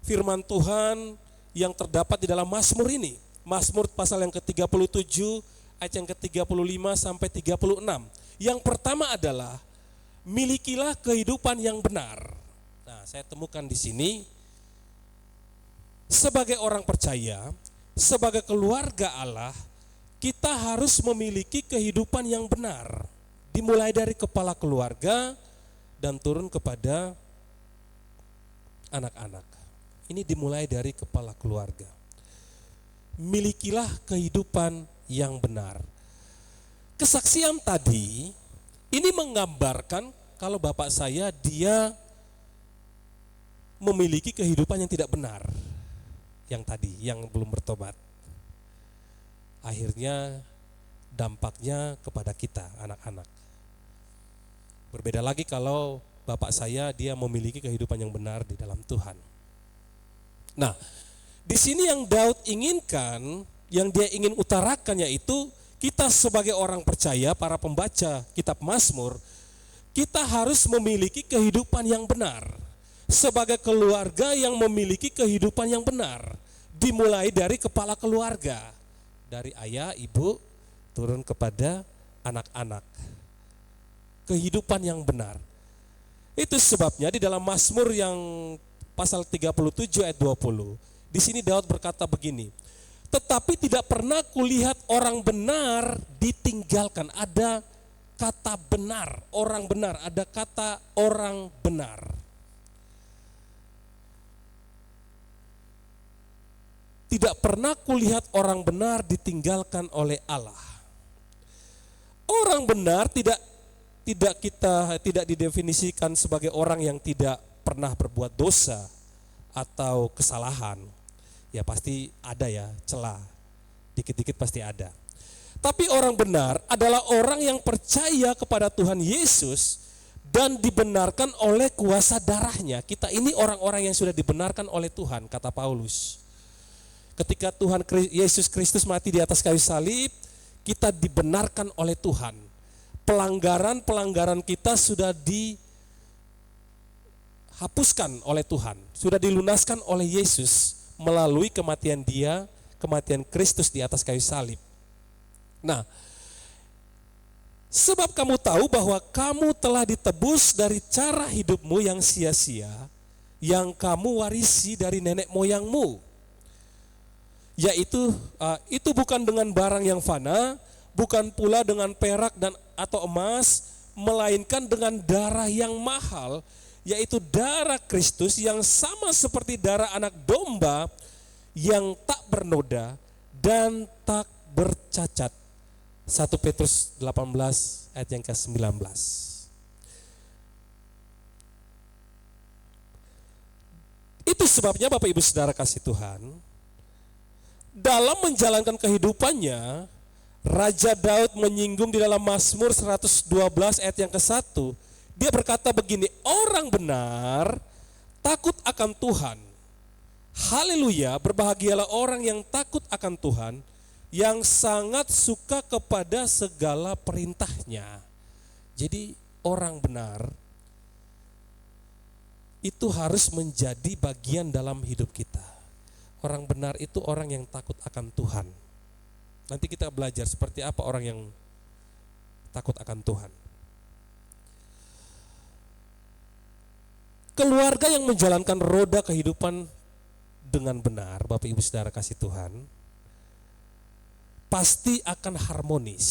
firman Tuhan yang terdapat di dalam Mazmur ini. Mazmur pasal yang ke-37 ayat yang ke-35 sampai 36. Yang pertama adalah milikilah kehidupan yang benar. Nah, saya temukan di sini sebagai orang percaya, sebagai keluarga Allah, kita harus memiliki kehidupan yang benar. Dimulai dari kepala keluarga dan turun kepada anak-anak. Ini dimulai dari kepala keluarga. Milikilah kehidupan yang benar. Kesaksian tadi ini menggambarkan kalau bapak saya dia memiliki kehidupan yang tidak benar. Yang tadi, yang belum bertobat. Akhirnya dampaknya kepada kita, anak-anak. Berbeda lagi kalau bapak saya dia memiliki kehidupan yang benar di dalam Tuhan. Nah, di sini yang Daud inginkan, yang dia ingin utarakan yaitu kita sebagai orang percaya, para pembaca kitab Mazmur, kita harus memiliki kehidupan yang benar. Sebagai keluarga yang memiliki kehidupan yang benar, dimulai dari kepala keluarga, dari ayah, ibu, turun kepada anak-anak. Kehidupan yang benar. Itu sebabnya di dalam Mazmur yang pasal 37 ayat 20, di sini Daud berkata begini, tetapi tidak pernah kulihat orang benar ditinggalkan. Ada kata benar, orang benar, ada kata orang benar. Tidak pernah kulihat orang benar ditinggalkan oleh Allah. Orang benar tidak didefinisikan sebagai orang yang tidak pernah berbuat dosa atau kesalahan. Ya pasti ada ya celah, dikit-dikit pasti ada. Tapi orang benar adalah orang yang percaya kepada Tuhan Yesus dan dibenarkan oleh kuasa darahnya. Kita ini orang-orang yang sudah dibenarkan oleh Tuhan, kata Paulus. Ketika Tuhan Yesus Kristus mati di atas kayu salib, kita dibenarkan oleh Tuhan. Pelanggaran-pelanggaran kita sudah dihapuskan oleh Tuhan, sudah dilunaskan oleh Yesus melalui kematian Dia, kematian Kristus di atas kayu salib. Nah, sebab kamu tahu bahwa kamu telah ditebus dari cara hidupmu yang sia-sia, yang kamu warisi dari nenek moyangmu. Yaitu itu bukan dengan barang yang fana, bukan pula dengan perak dan atau emas, melainkan dengan darah yang mahal, yaitu darah Kristus yang sama seperti darah anak domba yang tak bernoda dan tak bercacat. 1 Petrus 18 ayat yang ke-19. Itu sebabnya Bapak Ibu Saudara kasih Tuhan, dalam menjalankan kehidupannya, Raja Daud menyinggung di dalam Mazmur 112 ayat yang ke-1. Dia berkata begini, orang benar takut akan Tuhan. Haleluya, berbahagialah orang yang takut akan Tuhan, yang sangat suka kepada segala perintahnya. Jadi orang benar itu harus menjadi bagian dalam hidup kita. Orang benar itu orang yang takut akan Tuhan. Nanti kita belajar seperti apa orang yang takut akan Tuhan. Keluarga yang menjalankan roda kehidupan dengan benar, Bapak Ibu Saudara kasih Tuhan, pasti akan harmonis.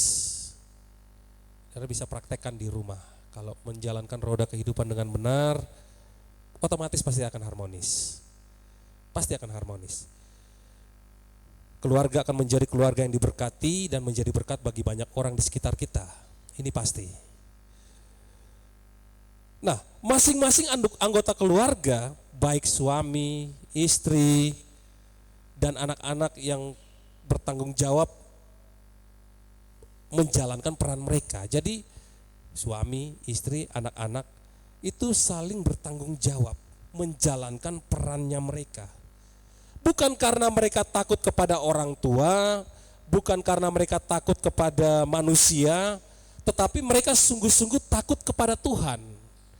Saudara bisa praktekkan di rumah. Kalau menjalankan roda kehidupan dengan benar, otomatis pasti akan harmonis. Pasti akan harmonis. Keluarga akan menjadi keluarga yang diberkati dan menjadi berkat bagi banyak orang di sekitar kita. Ini pasti. Nah, masing-masing anggota keluarga, baik suami, istri, dan anak-anak yang bertanggung jawab menjalankan peran mereka. Jadi suami, istri, anak-anak itu saling bertanggung jawab menjalankan perannya mereka. Bukan karena mereka takut kepada orang tua, bukan karena mereka takut kepada manusia, tetapi mereka sungguh-sungguh takut kepada Tuhan.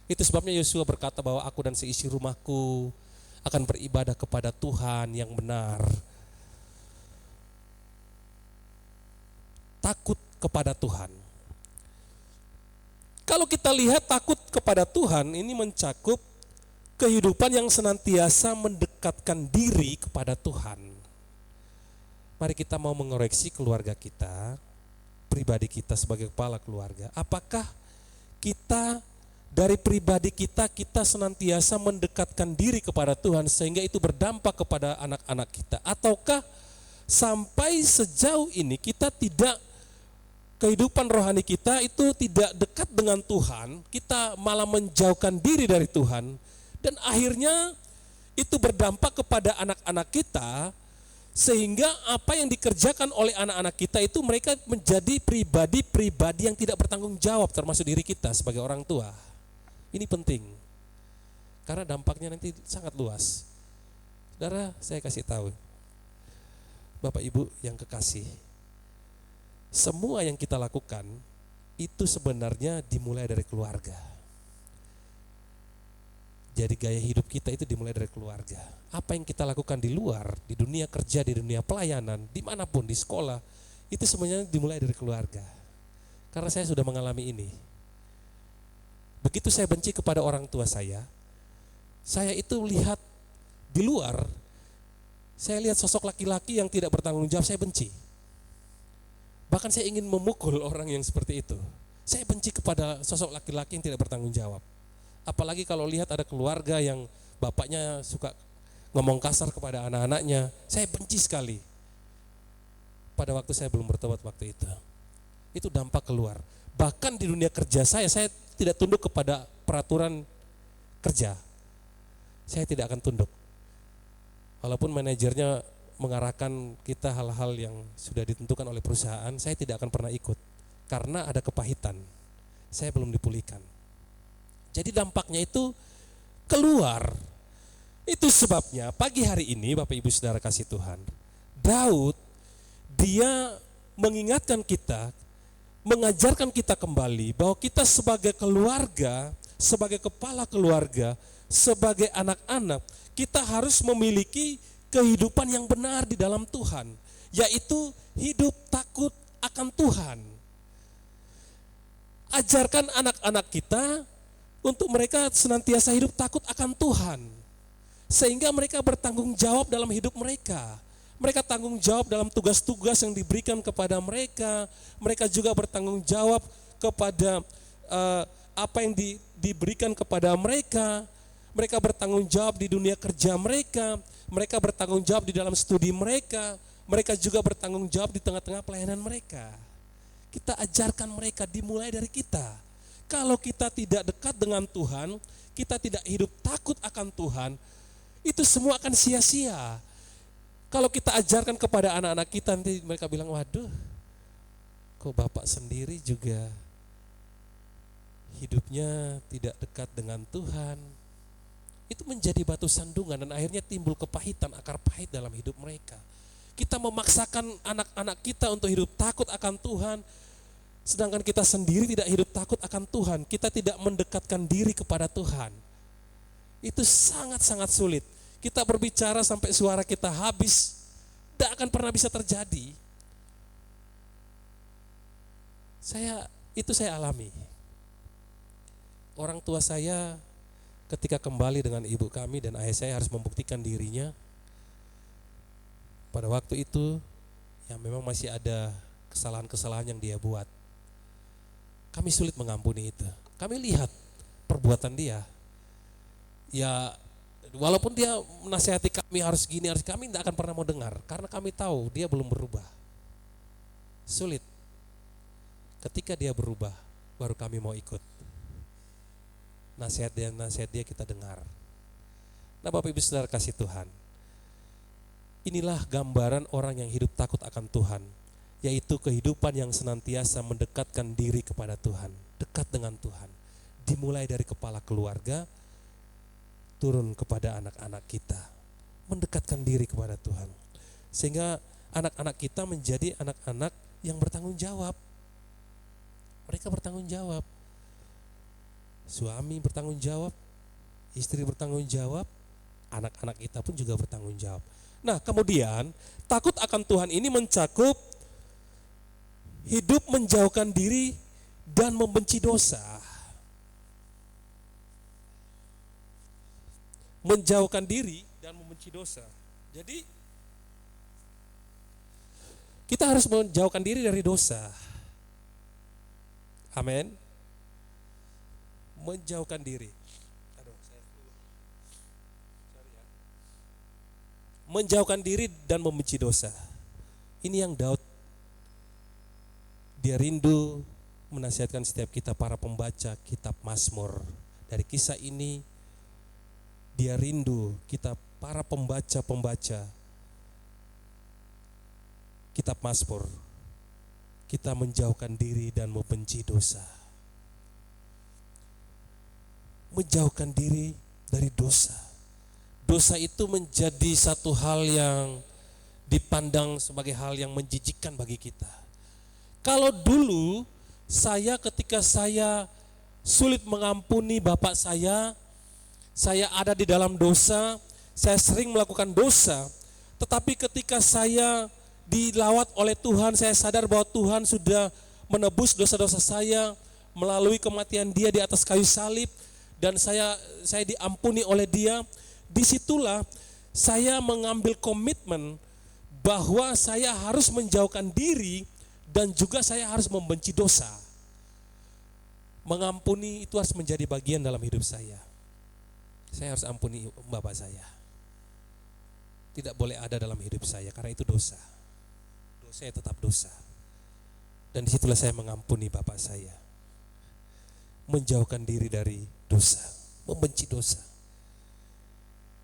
Itu sebabnya Yosua berkata bahwa aku dan seisi rumahku akan beribadah kepada Tuhan yang benar. Takut kepada Tuhan. Kalau kita lihat takut kepada Tuhan ini mencakup kehidupan yang senantiasa mendekatkan diri kepada Tuhan. Mari kita mau mengoreksi keluarga kita, pribadi kita sebagai kepala keluarga. Apakah kita dari pribadi kita senantiasa mendekatkan diri kepada Tuhan sehingga itu berdampak kepada anak-anak kita? Ataukah sampai sejauh ini kita tidak, kehidupan rohani kita itu tidak dekat dengan Tuhan, kita malah menjauhkan diri dari Tuhan, dan akhirnya itu berdampak kepada anak-anak kita, sehingga apa yang dikerjakan oleh anak-anak kita itu mereka menjadi pribadi-pribadi yang tidak bertanggung jawab, termasuk diri kita sebagai orang tua. Ini penting, karena dampaknya nanti sangat luas. Saudara, saya kasih tahu, Bapak Ibu yang kekasih, semua yang kita lakukan itu sebenarnya dimulai dari keluarga. Jadi gaya hidup kita itu dimulai dari keluarga. Apa yang kita lakukan di luar, di dunia kerja, di dunia pelayanan, dimanapun, di sekolah, itu semuanya dimulai dari keluarga. Karena saya sudah mengalami ini. Begitu saya benci kepada orang tua saya itu lihat di luar, saya lihat sosok laki-laki yang tidak bertanggung jawab, saya benci. Bahkan saya ingin memukul orang yang seperti itu. Saya benci kepada sosok laki-laki yang tidak bertanggung jawab. Apalagi kalau lihat ada keluarga yang bapaknya suka ngomong kasar kepada anak-anaknya, saya benci sekali. Pada waktu saya belum bertobat waktu itu. Itu dampak keluar. Bahkan di dunia kerja saya tidak tunduk kepada peraturan kerja. Saya tidak akan tunduk. Walaupun manajernya mengarahkan kita hal-hal yang sudah ditentukan oleh perusahaan, saya tidak akan pernah ikut. Karena ada kepahitan. Saya belum dipulihkan. Jadi dampaknya itu keluar. Itu sebabnya pagi hari ini Bapak Ibu Saudara kasih Tuhan, Daud dia mengingatkan kita, mengajarkan kita kembali bahwa kita sebagai keluarga, sebagai kepala keluarga, sebagai anak-anak, kita harus memiliki kehidupan yang benar di dalam Tuhan, yaitu hidup takut akan Tuhan. Ajarkan anak-anak kita untuk mereka senantiasa hidup takut akan Tuhan, sehingga mereka bertanggung jawab dalam hidup mereka. Mereka tanggung jawab dalam tugas-tugas yang diberikan kepada mereka. Mereka juga bertanggung jawab kepada apa yang diberikan kepada mereka. Mereka bertanggung jawab di dunia kerja mereka. Mereka bertanggung jawab di dalam studi mereka. Mereka juga bertanggung jawab di tengah-tengah pelayanan mereka. Kita ajarkan mereka dimulai dari kita. Kalau kita tidak dekat dengan Tuhan, kita tidak hidup takut akan Tuhan, itu semua akan sia-sia. Kalau kita ajarkan kepada anak-anak kita, nanti mereka bilang, waduh, kok bapak sendiri juga hidupnya tidak dekat dengan Tuhan. Itu menjadi batu sandungan dan akhirnya timbul kepahitan, akar pahit dalam hidup mereka. Kita memaksakan anak-anak kita untuk hidup takut akan Tuhan, sedangkan kita sendiri tidak hidup takut akan Tuhan. Kita tidak mendekatkan diri kepada Tuhan. Itu sangat-sangat sulit. Kita berbicara sampai suara kita habis, tidak akan pernah bisa terjadi. Itu saya alami. Orang tua saya ketika kembali dengan ibu kami dan ayah saya harus membuktikan dirinya. Pada waktu itu, ya memang masih ada kesalahan-kesalahan yang dia buat. Kami sulit mengampuni itu. Kami lihat perbuatan dia. Ya, walaupun dia menasihati kami harus gini, harus, kami tidak akan pernah mau dengar. Karena kami tahu dia belum berubah. Sulit. Ketika dia berubah, baru kami mau ikut. Nasihat dia kita dengar. Nah Bapak Ibu Saudara kasih Tuhan, inilah gambaran orang yang hidup takut akan Tuhan, yaitu kehidupan yang senantiasa mendekatkan diri kepada Tuhan, dekat dengan Tuhan. Dimulai dari kepala keluarga, turun kepada anak-anak kita, mendekatkan diri kepada Tuhan. Sehingga anak-anak kita menjadi anak-anak yang bertanggung jawab. Mereka bertanggung jawab. Suami bertanggung jawab, istri bertanggung jawab, anak-anak kita pun juga bertanggung jawab. Nah kemudian takut akan Tuhan ini mencakup hidup menjauhkan diri dan membenci dosa. Menjauhkan diri dan membenci dosa. Jadi kita harus menjauhkan diri dari dosa. Amin. Menjauhkan diri. Menjauhkan diri dan membenci dosa. Ini yang Daud, dia rindu menasihatkan setiap kita para pembaca kitab Mazmur. Dari kisah ini dia rindu kita para pembaca-pembaca kitab Mazmur, kita menjauhkan diri dan membenci dosa. Menjauhkan diri dari dosa. Dosa itu menjadi satu hal yang dipandang sebagai hal yang menjijikkan bagi kita. Kalau dulu ketika saya sulit mengampuni bapak saya ada di dalam dosa, saya sering melakukan dosa. Tetapi ketika saya dilawat oleh Tuhan, saya sadar bahwa Tuhan sudah menebus dosa-dosa saya melalui kematian Dia di atas kayu salib, dan saya diampuni oleh Dia. Disitulah saya mengambil komitmen bahwa saya harus menjauhkan diri dan juga saya harus membenci dosa. Mengampuni itu harus menjadi bagian dalam hidup saya. Saya harus ampuni bapak saya. Tidak boleh ada dalam hidup saya karena itu dosa. Dosa tetap dosa. Dan disitulah saya mengampuni bapak saya. Menjauhkan diri dari dosa, membenci dosa.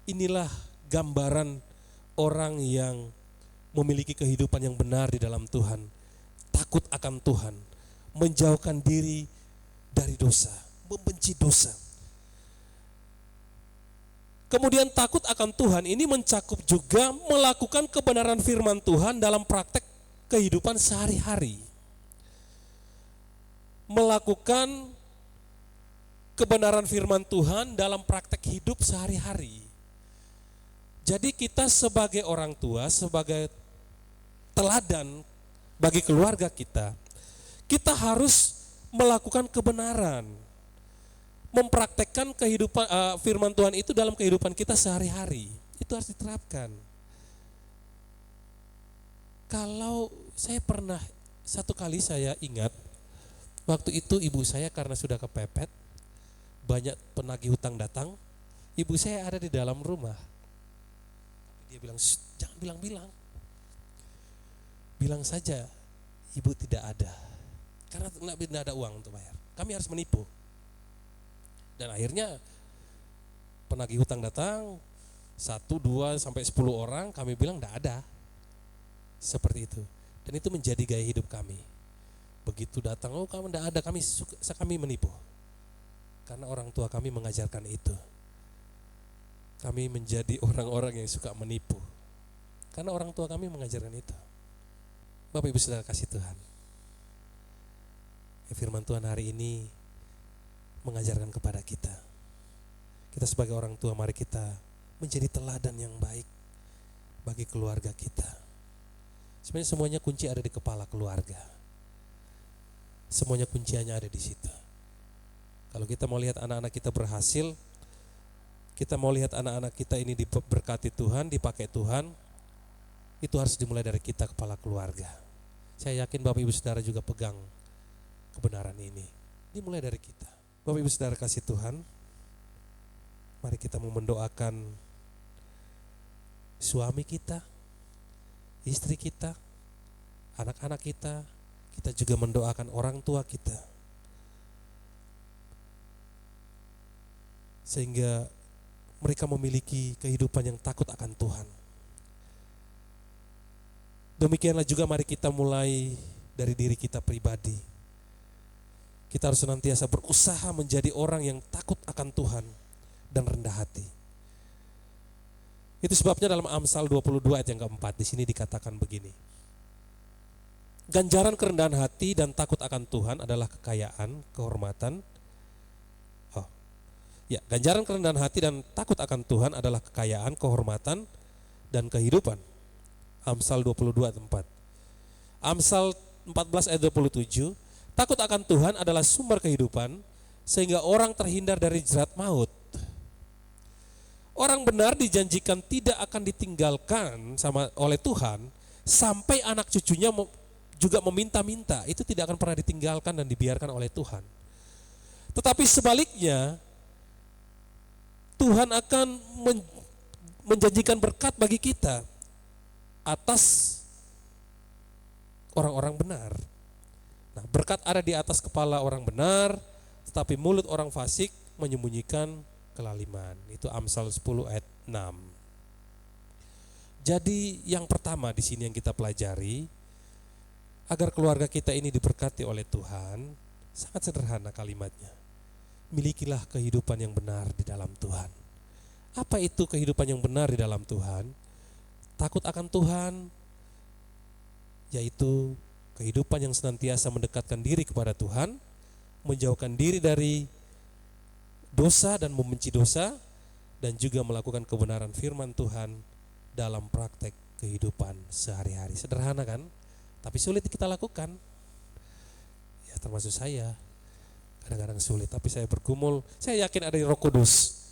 Inilah gambaran orang yang memiliki kehidupan yang benar di dalam Tuhan. Takut akan Tuhan, menjauhkan diri dari dosa, membenci dosa. Kemudian takut akan Tuhan ini mencakup juga melakukan kebenaran firman Tuhan dalam praktek kehidupan sehari-hari. Melakukan kebenaran firman Tuhan dalam praktek hidup sehari-hari. Jadi kita sebagai orang tua, sebagai teladan bagi keluarga kita harus melakukan kebenaran, mempraktekkan kehidupan firman Tuhan itu dalam kehidupan kita sehari-hari. Itu harus diterapkan. Kalau satu kali saya ingat, waktu itu ibu saya karena sudah kepepet, banyak penagih hutang datang, ibu saya ada di dalam rumah. Dia bilang, jangan bilang-bilang. Bilang saja, ibu tidak ada. Karena tidak ada uang untuk bayar. Kami harus menipu. Dan akhirnya penagih hutang datang, 1, 2, sampai 10 orang, kami bilang tidak ada. Seperti itu. Dan itu menjadi gaya hidup kami. Begitu datang, oh kamu tidak ada, kami menipu. Karena orang tua kami mengajarkan itu. Kami menjadi orang-orang yang suka menipu. Karena orang tua kami mengajarkan itu. Bapak Ibu Saudara kasih Tuhan, firman Tuhan hari ini mengajarkan kepada kita. Kita sebagai orang tua, mari kita menjadi teladan yang baik bagi keluarga kita. Sebenarnya semuanya kunci ada di kepala keluarga. Semuanya kuncinya ada di situ. Kalau kita mau lihat anak-anak kita berhasil, kita mau lihat anak-anak kita ini diberkati Tuhan, dipakai Tuhan, itu harus dimulai dari kita, kepala keluarga. Saya yakin Bapak Ibu Saudara juga pegang kebenaran ini. Dimulai dari kita. Bapak Ibu Saudara kasih Tuhan, mari kita mau mendoakan suami kita, istri kita, anak-anak kita juga mendoakan orang tua kita. Sehingga mereka memiliki kehidupan yang takut akan Tuhan. Demikianlah juga mari kita mulai dari diri kita pribadi. Kita harus senantiasa berusaha menjadi orang yang takut akan Tuhan dan rendah hati. Itu sebabnya dalam Amsal 22 ayat yang keempat di sini dikatakan begini. Ganjaran kerendahan hati dan takut akan Tuhan adalah kekayaan, kehormatan. Ganjaran kerendahan hati dan takut akan Tuhan adalah kekayaan, kehormatan, dan kehidupan. Amsal 22 ayat 4. Amsal 14 ayat 27, takut akan Tuhan adalah sumber kehidupan sehingga orang terhindar dari jerat maut. Orang benar dijanjikan tidak akan ditinggalkan oleh Tuhan sampai anak cucunya juga meminta-minta. Itu tidak akan pernah ditinggalkan dan dibiarkan oleh Tuhan. Tetapi sebaliknya, Tuhan akan menjanjikan berkat bagi kita atas orang-orang benar. Nah, berkat ada di atas kepala orang benar, tetapi mulut orang fasik menyembunyikan kelaliman. Itu Amsal 10 ayat 6. Jadi yang pertama di sini yang kita pelajari, agar keluarga kita ini diberkati oleh Tuhan, sangat sederhana kalimatnya. Milikilah kehidupan yang benar di dalam Tuhan. Apa itu kehidupan yang benar di dalam Tuhan? Takut akan Tuhan, yaitu kehidupan yang senantiasa mendekatkan diri kepada Tuhan, menjauhkan diri dari dosa dan membenci dosa, dan juga melakukan kebenaran firman Tuhan dalam praktek kehidupan sehari-hari. Sederhana kan? Tapi sulit kita lakukan. Ya termasuk saya. Kadang-kadang sulit, tapi saya bergumul. Saya yakin ada Roh Kudus.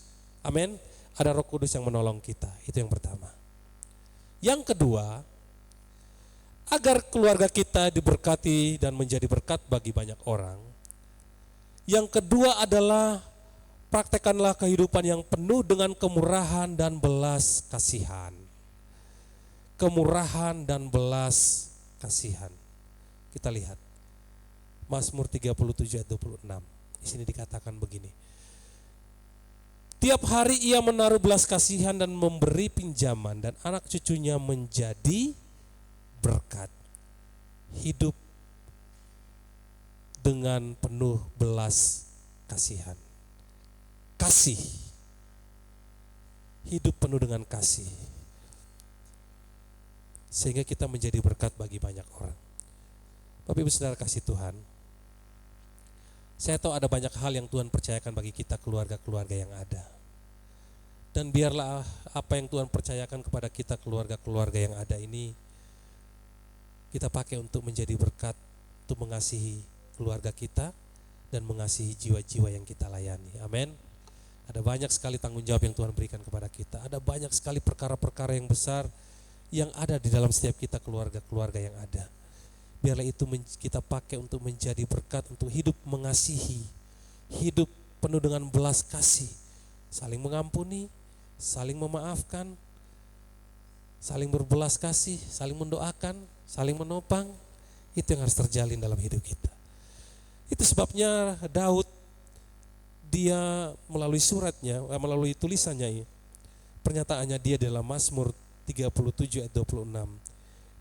Amin. Ada Roh Kudus yang menolong kita. Itu yang pertama. Yang kedua, agar keluarga kita diberkati dan menjadi berkat bagi banyak orang. Yang kedua adalah praktekanlah kehidupan yang penuh dengan kemurahan dan belas kasihan. Kemurahan dan belas kasihan. Kita lihat Mazmur 37 ayat 26. Di sini dikatakan begini. Tiap hari ia menaruh belas kasihan dan memberi pinjaman, dan anak cucunya menjadi berkat. Hidup dengan penuh belas kasihan. Kasih. Hidup penuh dengan kasih. Sehingga kita menjadi berkat bagi banyak orang. Bapak Ibu Saudara kasih Tuhan, saya tahu ada banyak hal yang Tuhan percayakan bagi kita keluarga-keluarga yang ada. Dan biarlah apa yang Tuhan percayakan kepada kita keluarga-keluarga yang ada ini, kita pakai untuk menjadi berkat, untuk mengasihi keluarga kita dan mengasihi jiwa-jiwa yang kita layani. Amin. Ada banyak sekali tanggung jawab yang Tuhan berikan kepada kita. Ada banyak sekali perkara-perkara yang besar yang ada di dalam setiap kita keluarga-keluarga yang ada. Biarlah itu kita pakai untuk menjadi berkat, untuk hidup mengasihi, hidup penuh dengan belas kasih, saling mengampuni, saling memaafkan, saling berbelas kasih, saling mendoakan, saling menopang. Itu yang harus terjalin dalam hidup kita. Itu sebabnya Daud, dia melalui suratnya, melalui tulisannya, pernyataannya dia dalam Mazmur 37 ayat 26.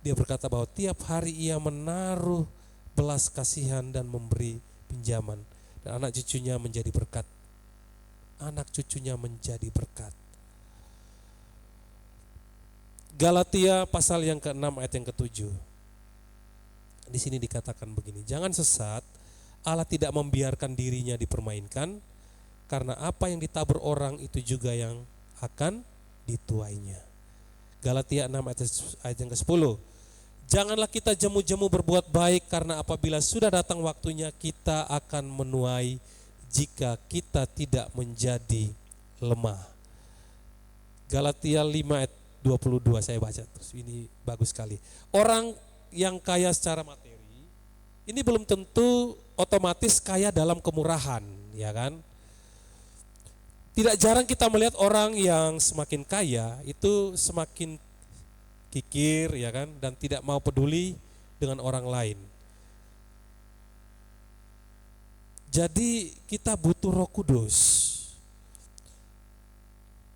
Dia berkata bahwa tiap hari ia menaruh belas kasihan dan memberi pinjaman, dan anak cucunya menjadi berkat. Anak cucunya menjadi berkat. Galatia pasal yang ke-6 ayat yang ke-7. Di sini dikatakan begini, jangan sesat, Allah tidak membiarkan dirinya dipermainkan, karena apa yang ditabur orang itu juga yang akan dituainya. Galatia 6 ayat yang ke-10. Janganlah kita jemu-jemu berbuat baik, karena apabila sudah datang waktunya kita akan menuai jika kita tidak menjadi lemah. Galatia 5 ayat 22 saya baca terus, ini bagus sekali. Orang yang kaya secara materi ini belum tentu otomatis kaya dalam kemurahan, ya kan? Tidak jarang kita melihat orang yang semakin kaya itu semakin kikir, ya kan, dan tidak mau peduli dengan orang lain. Jadi kita butuh Roh Kudus.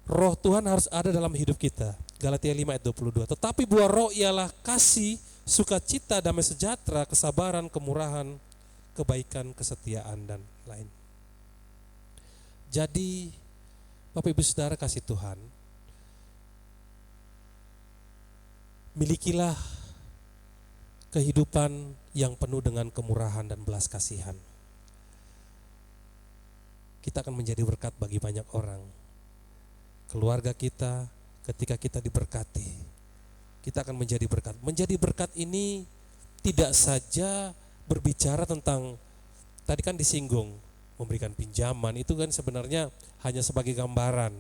Roh Tuhan harus ada dalam hidup kita. Galatia 5 ayat 22. Tetapi buah roh ialah kasih, sukacita, damai sejahtera, kesabaran, kemurahan, kebaikan, kesetiaan, dan lain. Jadi Bapak Ibu Saudara kasih Tuhan, milikilah kehidupan yang penuh dengan kemurahan dan belas kasihan. Kita akan menjadi berkat bagi banyak orang. Keluarga kita, ketika kita diberkati, kita akan menjadi berkat. Menjadi berkat ini tidak saja berbicara tentang, tadi kan disinggung, memberikan pinjaman, itu kan sebenarnya hanya sebagai gambaran.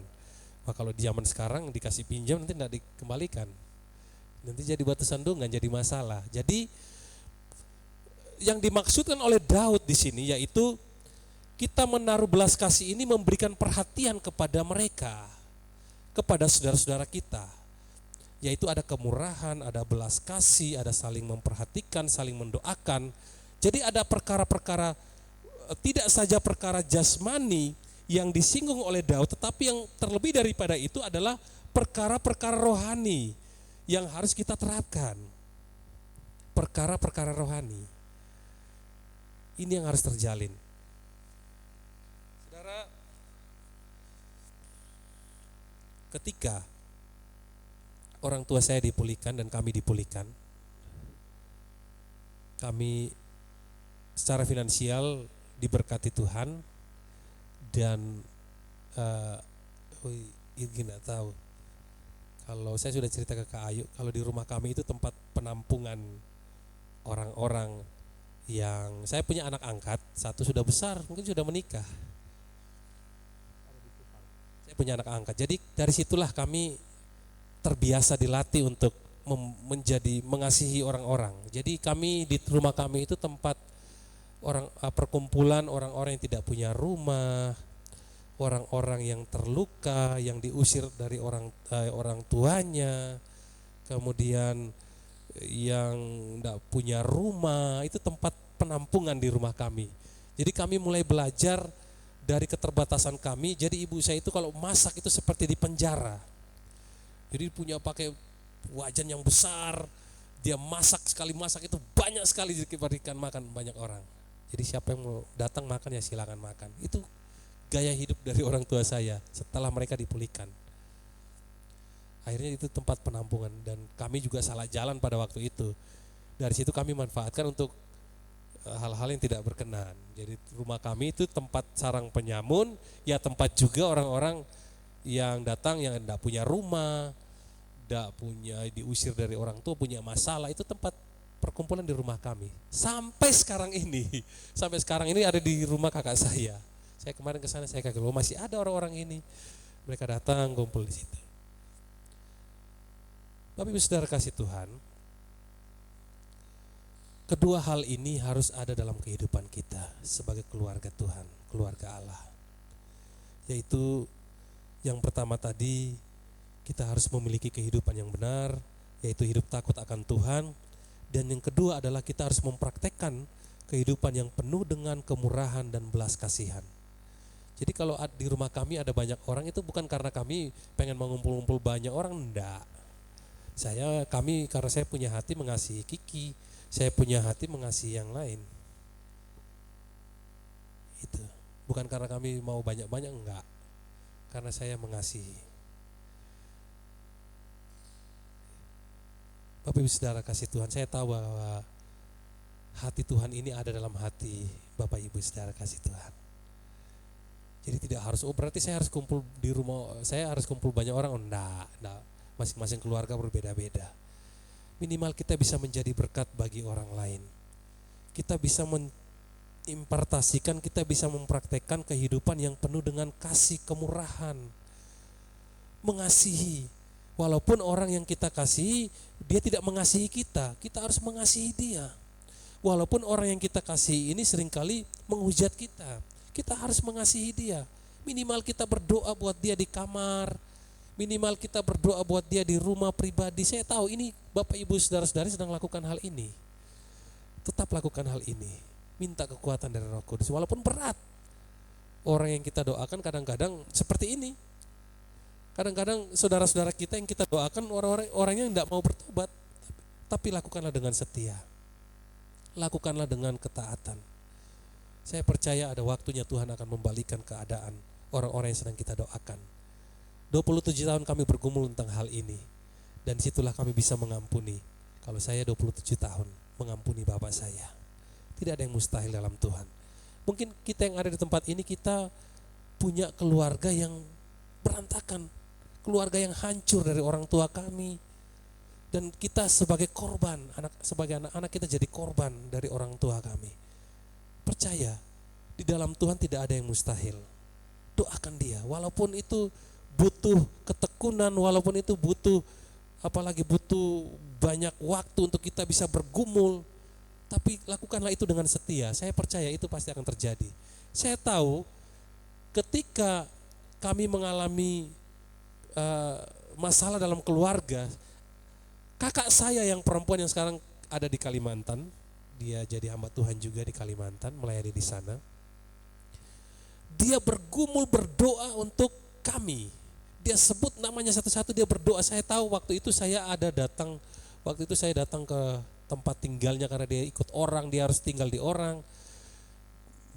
Wah, kalau di zaman sekarang dikasih pinjam nanti tidak dikembalikan. Nanti jadi batu sandungan, jadi masalah. Jadi yang dimaksudkan oleh Daud di sini yaitu kita menaruh belas kasih ini memberikan perhatian kepada mereka, kepada saudara-saudara kita. Yaitu ada kemurahan, ada belas kasih, ada saling memperhatikan, saling mendoakan. Jadi ada perkara-perkara, tidak saja perkara jasmani yang disinggung oleh Daud, tetapi yang terlebih daripada itu adalah perkara-perkara rohani yang harus kita terapkan. Perkara-perkara rohani. Ini yang harus terjalin. Saudara, ketika orang tua saya dipulihkan dan kami dipulihkan, kami secara finansial diberkati Tuhan dan ini nggak tahu. Kalau saya sudah cerita ke Kak Ayu, kalau di rumah kami itu tempat penampungan orang-orang yang saya punya anak angkat, satu sudah besar, mungkin sudah menikah. Saya punya anak angkat. Jadi dari situlah kami terbiasa dilatih untuk menjadi mengasihi orang-orang. Jadi kami di rumah kami itu tempat perkumpulan orang-orang yang tidak punya rumah, orang-orang yang terluka, yang diusir dari orang tuanya, kemudian yang tidak punya rumah, itu tempat penampungan di rumah kami. Jadi kami mulai belajar dari keterbatasan kami. Jadi ibu saya itu kalau masak itu seperti di penjara. Jadi punya pakai wajan yang besar, dia masak, sekali masak itu banyak sekali diberikan makan banyak orang. Jadi siapa yang mau datang makan ya silakan makan. Itu gaya hidup dari orang tua saya setelah mereka dipulihkan. Akhirnya itu tempat penampungan dan kami juga salah jalan pada waktu itu. Dari situ kami manfaatkan untuk hal-hal yang tidak berkenan. Jadi rumah kami itu tempat sarang penyamun, ya tempat juga orang-orang yang datang yang tidak punya rumah, tidak punya, diusir dari orang tua, punya masalah, itu tempat perkumpulan di rumah kami. Sampai sekarang ini ada di rumah kakak saya. Saya kemarin ke sana, saya kaget, masih ada orang-orang ini. Mereka datang kumpul di situ. Bapak Ibu Saudara kasih Tuhan, kedua hal ini harus ada dalam kehidupan kita sebagai keluarga Tuhan, keluarga Allah. Yaitu yang pertama tadi, kita harus memiliki kehidupan yang benar, yaitu hidup takut akan Tuhan. Dan yang kedua adalah kita harus mempraktekkan kehidupan yang penuh dengan kemurahan dan belas kasihan. Jadi kalau di rumah kami ada banyak orang, itu bukan karena kami pengen mengumpul-ngumpul banyak orang, enggak. Karena saya punya hati mengasihi Kiki, saya punya hati mengasihi yang lain. Itu bukan karena kami mau banyak-banyak, enggak. Karena saya mengasihi. Bapak Ibu Saudara kasih Tuhan, saya tahu bahwa hati Tuhan ini ada dalam hati Bapak Ibu Saudara kasih Tuhan. Jadi tidak harus, berarti saya harus kumpul di rumah, saya harus kumpul banyak orang, enggak. Masing-masing keluarga berbeda-beda. Minimal kita bisa menjadi berkat bagi orang lain. Kita bisa impartasikan, kita bisa mempraktekkan kehidupan yang penuh dengan kasih, kemurahan, mengasihi. Walaupun orang yang kita kasihi, dia tidak mengasihi kita, kita harus mengasihi dia. Walaupun orang yang kita kasihi ini seringkali menghujat kita, kita harus mengasihi dia. Minimal kita berdoa buat dia di kamar, minimal kita berdoa buat dia di rumah pribadi. Saya tahu ini Bapak Ibu Saudara-saudari sedang lakukan hal ini. Tetap lakukan hal ini. Minta kekuatan dari Roh Kudus walaupun berat. Orang yang kita doakan kadang-kadang seperti ini. Kadang-kadang saudara-saudara kita yang kita doakan orang-orangnya yang tidak mau bertobat. Tapi lakukanlah dengan setia. Lakukanlah dengan ketaatan. Saya percaya ada waktunya Tuhan akan membalikan keadaan orang-orang yang sedang kita doakan. 27 tahun kami bergumul tentang hal ini. Dan situlah kami bisa mengampuni. Kalau saya 27 tahun mengampuni bapak saya. Tidak ada yang mustahil dalam Tuhan. Mungkin kita yang ada di tempat ini, kita punya keluarga yang berantakan. Keluarga yang hancur dari orang tua kami. Dan kita sebagai korban, sebagai anak-anak kita jadi korban dari orang tua kami. Percaya, di dalam Tuhan tidak ada yang mustahil. Doakan dia, walaupun itu butuh ketekunan, walaupun itu butuh banyak waktu untuk kita bisa bergumul, tapi lakukanlah itu dengan setia. Saya percaya itu pasti akan terjadi. Saya tahu ketika kami mengalami masalah dalam keluarga, kakak saya yang perempuan yang sekarang ada di Kalimantan, dia jadi hamba Tuhan juga di Kalimantan, melayani di sana. Dia bergumul berdoa untuk kami. Dia sebut namanya satu-satu, dia berdoa. Saya tahu waktu itu saya datang ke tempat tinggalnya karena dia ikut orang, dia harus tinggal di orang.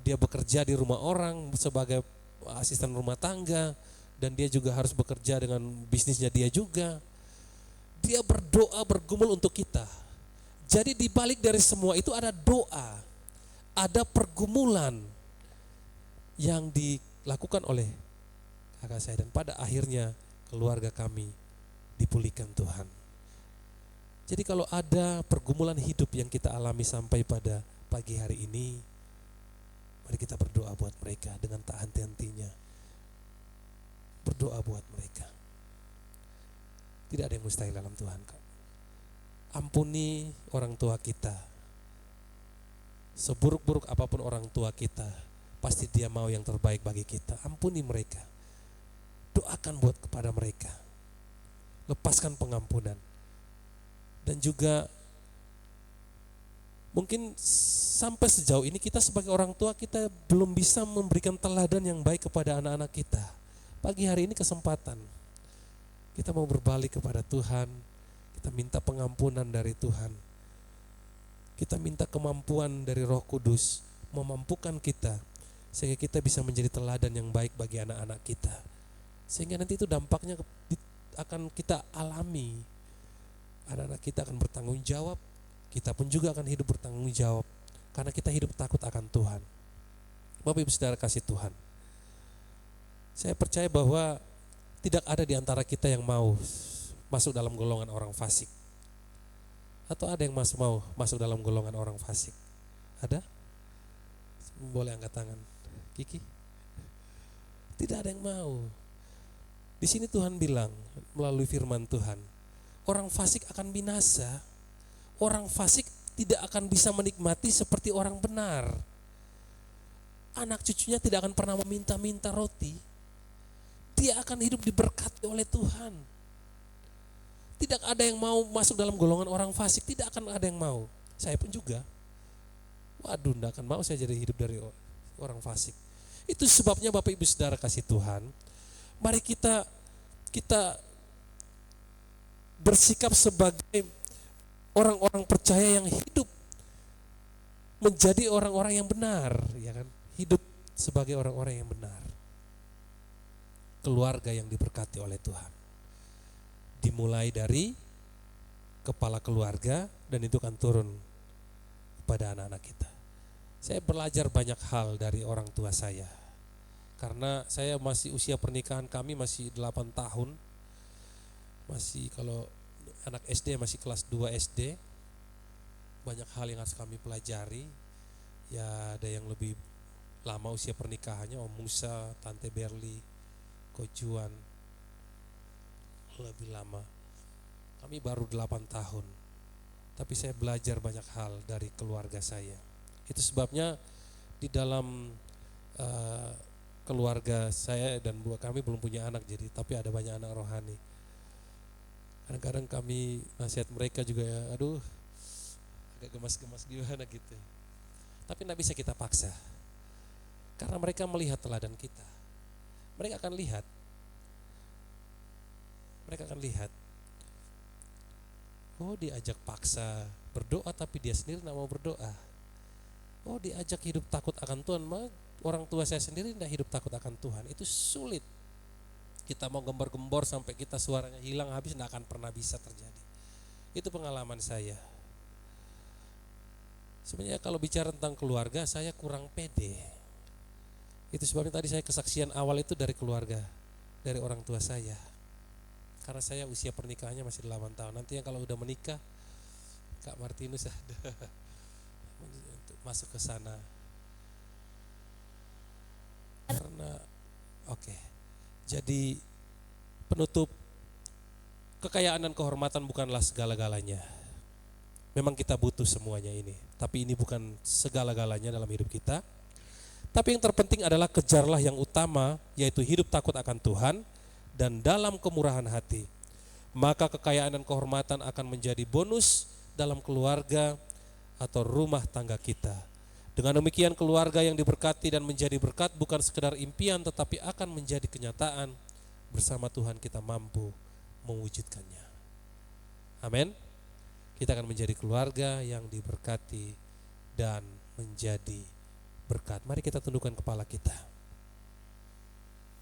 Dia bekerja di rumah orang sebagai asisten rumah tangga dan dia juga harus bekerja dengan bisnisnya dia juga. Dia berdoa bergumul untuk kita. Jadi di balik dari semua itu ada doa, ada pergumulan yang dilakukan oleh kakak saya, dan pada akhirnya keluarga kami dipulihkan Tuhan. Jadi kalau ada pergumulan hidup yang kita alami sampai pada pagi hari ini, mari kita berdoa buat mereka dengan tak henti-hentinya. Berdoa buat mereka. Tidak ada yang mustahil dalam Tuhan, Kak. Ampuni orang tua kita. Seburuk-buruk apapun orang tua kita, pasti dia mau yang terbaik bagi kita. Ampuni mereka. Doakan buat kepada mereka. Lepaskan pengampunan. Dan juga mungkin sampai sejauh ini kita sebagai orang tua, kita belum bisa memberikan teladan yang baik kepada anak-anak kita. Pagi hari ini kesempatan. Kita mau berbalik kepada Tuhan. Kita minta pengampunan dari Tuhan. Kita minta kemampuan dari Roh Kudus memampukan kita sehingga kita bisa menjadi teladan yang baik bagi anak-anak kita. Sehingga nanti itu dampaknya akan kita alami. Anak-anak kita akan bertanggung jawab, kita pun juga akan hidup bertanggung jawab karena kita hidup takut akan Tuhan. Bapak Ibu Saudara kasih Tuhan, saya percaya bahwa tidak ada di antara kita yang mau masuk dalam golongan orang fasik. Atau ada yang mau masuk dalam golongan orang fasik? Ada? Boleh angkat tangan. Kiki? Tidak ada yang mau. Di sini Tuhan bilang melalui firman Tuhan, orang fasik akan binasa. Orang fasik tidak akan bisa menikmati seperti orang benar. Anak cucunya tidak akan pernah meminta-minta roti. Dia akan hidup diberkati oleh Tuhan. Tidak ada yang mau masuk dalam golongan orang fasik, tidak akan ada yang mau. Saya pun juga. Waduh, tidak akan mau saya jadi hidup dari orang fasik. Itu sebabnya Bapak Ibu Saudara kasih Tuhan, mari kita bersikap sebagai orang-orang percaya yang hidup menjadi orang-orang yang benar, ya kan? Hidup sebagai orang-orang yang benar. Keluarga yang diberkati oleh Tuhan. Dimulai dari kepala keluarga dan itu akan turun kepada anak-anak kita. Saya belajar banyak hal dari orang tua saya. Karena saya masih usia pernikahan kami masih 8 tahun. Masih kalau anak SD masih kelas 2 SD. Banyak hal yang harus kami pelajari. Ya ada yang lebih lama usia pernikahannya, Om Musa, Tante Berli, Coach Juan. Lebih lama. Kami baru 8 tahun. Tapi saya belajar banyak hal dari keluarga saya. Itu sebabnya di dalam keluarga saya dan buat kami belum punya anak, jadi tapi ada banyak anak rohani. Kadang-kadang kami nasihat mereka juga ya, aduh agak gemas-gemas gimana gitu. Tapi tidak bisa kita paksa. Karena mereka melihat teladan kita. Mereka akan lihat. Oh diajak paksa berdoa tapi dia sendiri tidak mau berdoa. Oh diajak hidup takut akan Tuhan, orang tua saya sendiri tidak hidup takut akan Tuhan. Itu sulit. Kita mau gembor-gembor sampai kita suaranya hilang habis, tidak akan pernah bisa terjadi. Itu pengalaman saya. Sebenarnya kalau bicara tentang keluarga, saya kurang pede. Itu sebabnya tadi saya kesaksian awal itu dari keluarga, dari orang tua saya. Karena saya usia pernikahannya masih 8 tahun. Nanti yang kalau udah menikah, Kak Martinus ada untuk masuk ke sana. Karena oke. Jadi penutup, kekayaan dan kehormatan bukanlah segala-galanya. Memang kita butuh semuanya ini, tapi ini bukan segala-galanya dalam hidup kita. Tapi yang terpenting adalah kejarlah yang utama, yaitu hidup takut akan Tuhan dan dalam kemurahan hati. Maka kekayaan dan kehormatan akan menjadi bonus dalam keluarga atau rumah tangga kita. Dengan demikian keluarga yang diberkati dan menjadi berkat bukan sekedar impian, tetapi akan menjadi kenyataan. Bersama Tuhan kita mampu mewujudkannya. Amin. Kita akan menjadi keluarga yang diberkati dan menjadi berkat. Mari kita tundukkan kepala kita.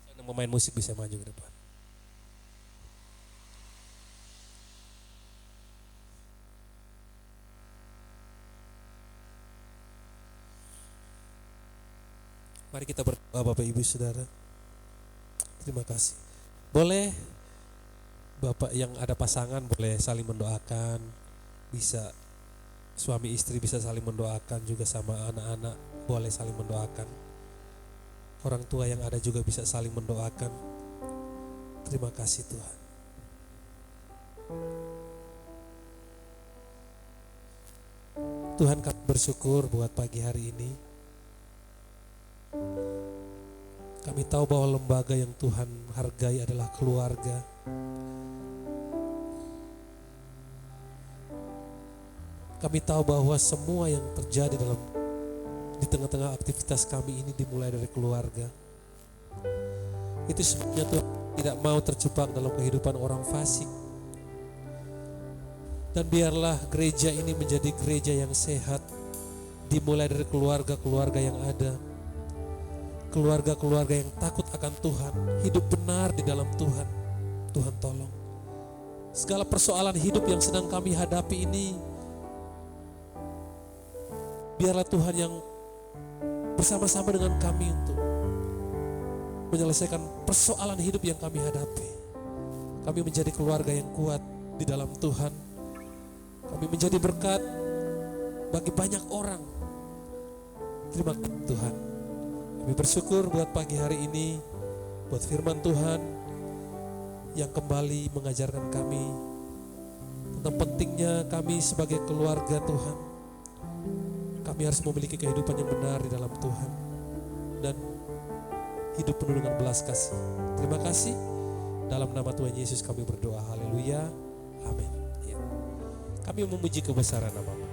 Yang pemain musik bisa maju ke depan. Mari kita berdoa Bapak Ibu Saudara. Terima kasih. Boleh Bapak yang ada pasangan boleh saling mendoakan. Bisa suami istri bisa saling mendoakan, juga sama anak-anak boleh saling mendoakan. Orang tua yang ada juga bisa saling mendoakan. Terima kasih Tuhan. Tuhan, kami bersyukur buat pagi hari ini. Kami tahu bahwa lembaga yang Tuhan hargai adalah keluarga. Kami tahu bahwa semua yang terjadi di tengah-tengah aktivitas kami ini dimulai dari keluarga. Itu sebabnya Tuhan tidak mau terjebak dalam kehidupan orang fasik. Dan biarlah gereja ini menjadi gereja yang sehat, dimulai dari keluarga-keluarga yang ada. Keluarga-keluarga yang takut akan Tuhan, hidup benar di dalam Tuhan. Tuhan tolong. Segala persoalan hidup yang sedang kami hadapi ini, biarlah Tuhan yang bersama-sama dengan kami untuk menyelesaikan persoalan hidup yang kami hadapi. Kami menjadi keluarga yang kuat di dalam Tuhan. Kami menjadi berkat bagi banyak orang. Terima kasih Tuhan. Kami bersyukur buat pagi hari ini, buat firman Tuhan yang kembali mengajarkan kami tentang pentingnya kami sebagai keluarga Tuhan. Kami harus memiliki kehidupan yang benar di dalam Tuhan dan hidup penuh dengan belas kasih. Terima kasih. Dalam nama Tuhan Yesus kami berdoa. Haleluya. Amin. Ya. Kami memuji kebesaran nama-Mu.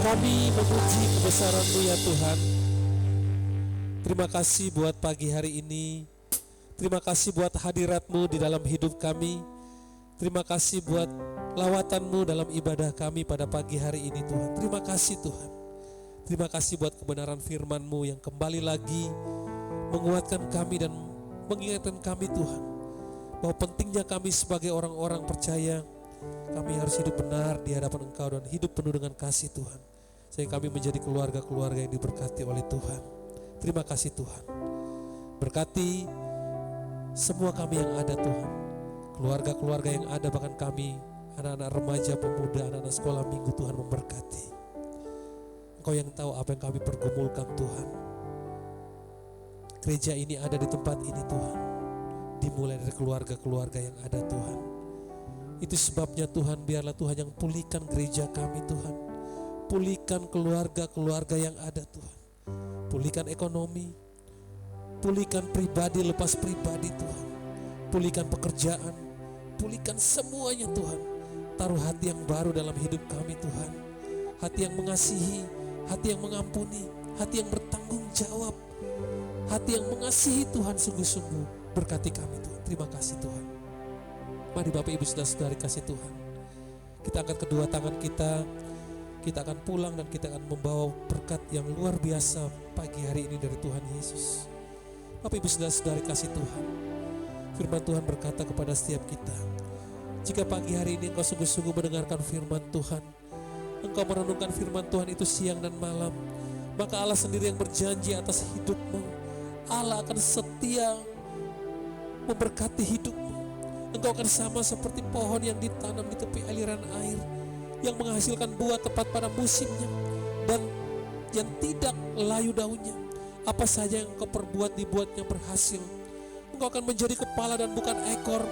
Kami memuji kebesaran-Mu ya Tuhan. Terima kasih buat pagi hari ini. Terima kasih buat hadirat-Mu di dalam hidup kami. Terima kasih buat lawatan-Mu dalam ibadah kami pada pagi hari ini Tuhan. Terima kasih Tuhan. Terima kasih buat kebenaran firman-Mu yang kembali lagi menguatkan kami dan mengingatkan kami Tuhan, bahwa pentingnya kami sebagai orang-orang percaya, kami harus hidup benar di hadapan Engkau dan hidup penuh dengan kasih Tuhan. Sehingga kami menjadi keluarga-keluarga yang diberkati oleh Tuhan. Terima kasih Tuhan. Berkati semua kami yang ada Tuhan. Keluarga-keluarga yang ada, bahkan kami, anak-anak remaja, pemuda, anak-anak sekolah minggu, Tuhan memberkati. Engkau yang tahu apa yang kami pergumulkan Tuhan. Gereja ini ada di tempat ini Tuhan. Dimulai dari keluarga-keluarga yang ada Tuhan. Itu sebabnya Tuhan, biarlah Tuhan yang pulihkan gereja kami Tuhan. Pulihkan keluarga-keluarga yang ada Tuhan. Pulihkan ekonomi. Pulihkan pribadi lepas pribadi Tuhan. Pulihkan pekerjaan. Pulihkan semuanya Tuhan. Taruh hati yang baru dalam hidup kami Tuhan. Hati yang mengasihi. Hati yang mengampuni. Hati yang bertanggung jawab. Hati yang mengasihi Tuhan sungguh-sungguh. Berkati kami Tuhan. Terima kasih Tuhan. Mari Bapak Ibu Saudara-saudari kasih Tuhan. Kita angkat kedua tangan kita. Kita akan pulang dan kita akan membawa berkat yang luar biasa pagi hari ini dari Tuhan Yesus. Bapak Ibu Saudara-saudari kasih Tuhan. Firman Tuhan berkata kepada setiap kita, jika pagi hari ini engkau sungguh-sungguh mendengarkan firman Tuhan, engkau merenungkan firman Tuhan itu siang dan malam, maka Allah sendiri yang berjanji atas hidupmu. Allah akan setia memberkati hidupmu. Engkau akan sama seperti pohon yang ditanam di tepi aliran air, yang menghasilkan buah tepat pada musimnya dan yang tidak layu daunnya. Apa saja yang engkau perbuat dibuatnya berhasil. Engkau akan menjadi kepala dan bukan ekor.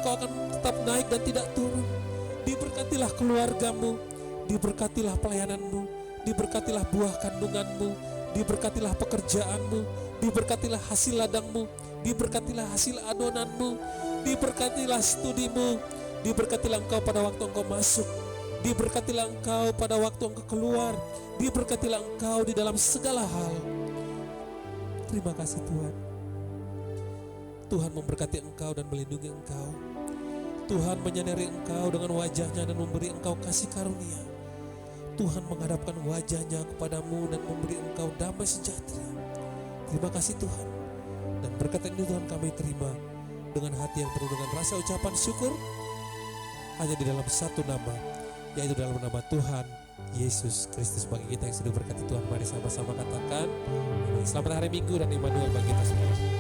Engkau akan tetap naik dan tidak turun. Diberkatilah keluargamu, diberkatilah pelayananmu, diberkatilah buah kandunganmu, diberkatilah pekerjaanmu, diberkatilah hasil ladangmu, diberkatilah hasil adonanmu, diberkatilah studimu, diberkatilah engkau pada waktu engkau masuk, diberkatilah engkau pada waktu engkau keluar, diberkatilah engkau di dalam segala hal. Terima kasih Tuhan. Tuhan memberkati engkau dan melindungi engkau. Tuhan menyinari engkau dengan wajahnya dan memberi engkau kasih karunia. Tuhan menghadapkan wajahnya kepadamu dan memberi engkau damai sejahtera. Terima kasih Tuhan. Dan berkat ini Tuhan kami terima dengan hati yang penuh dengan rasa ucapan syukur, hanya di dalam satu nama, yaitu dalam nama Tuhan Yesus Kristus. Bagi kita yang sudah berkati Tuhan, mari sama-sama katakan, selamat hari Minggu dan Immanuel bagi kita semua.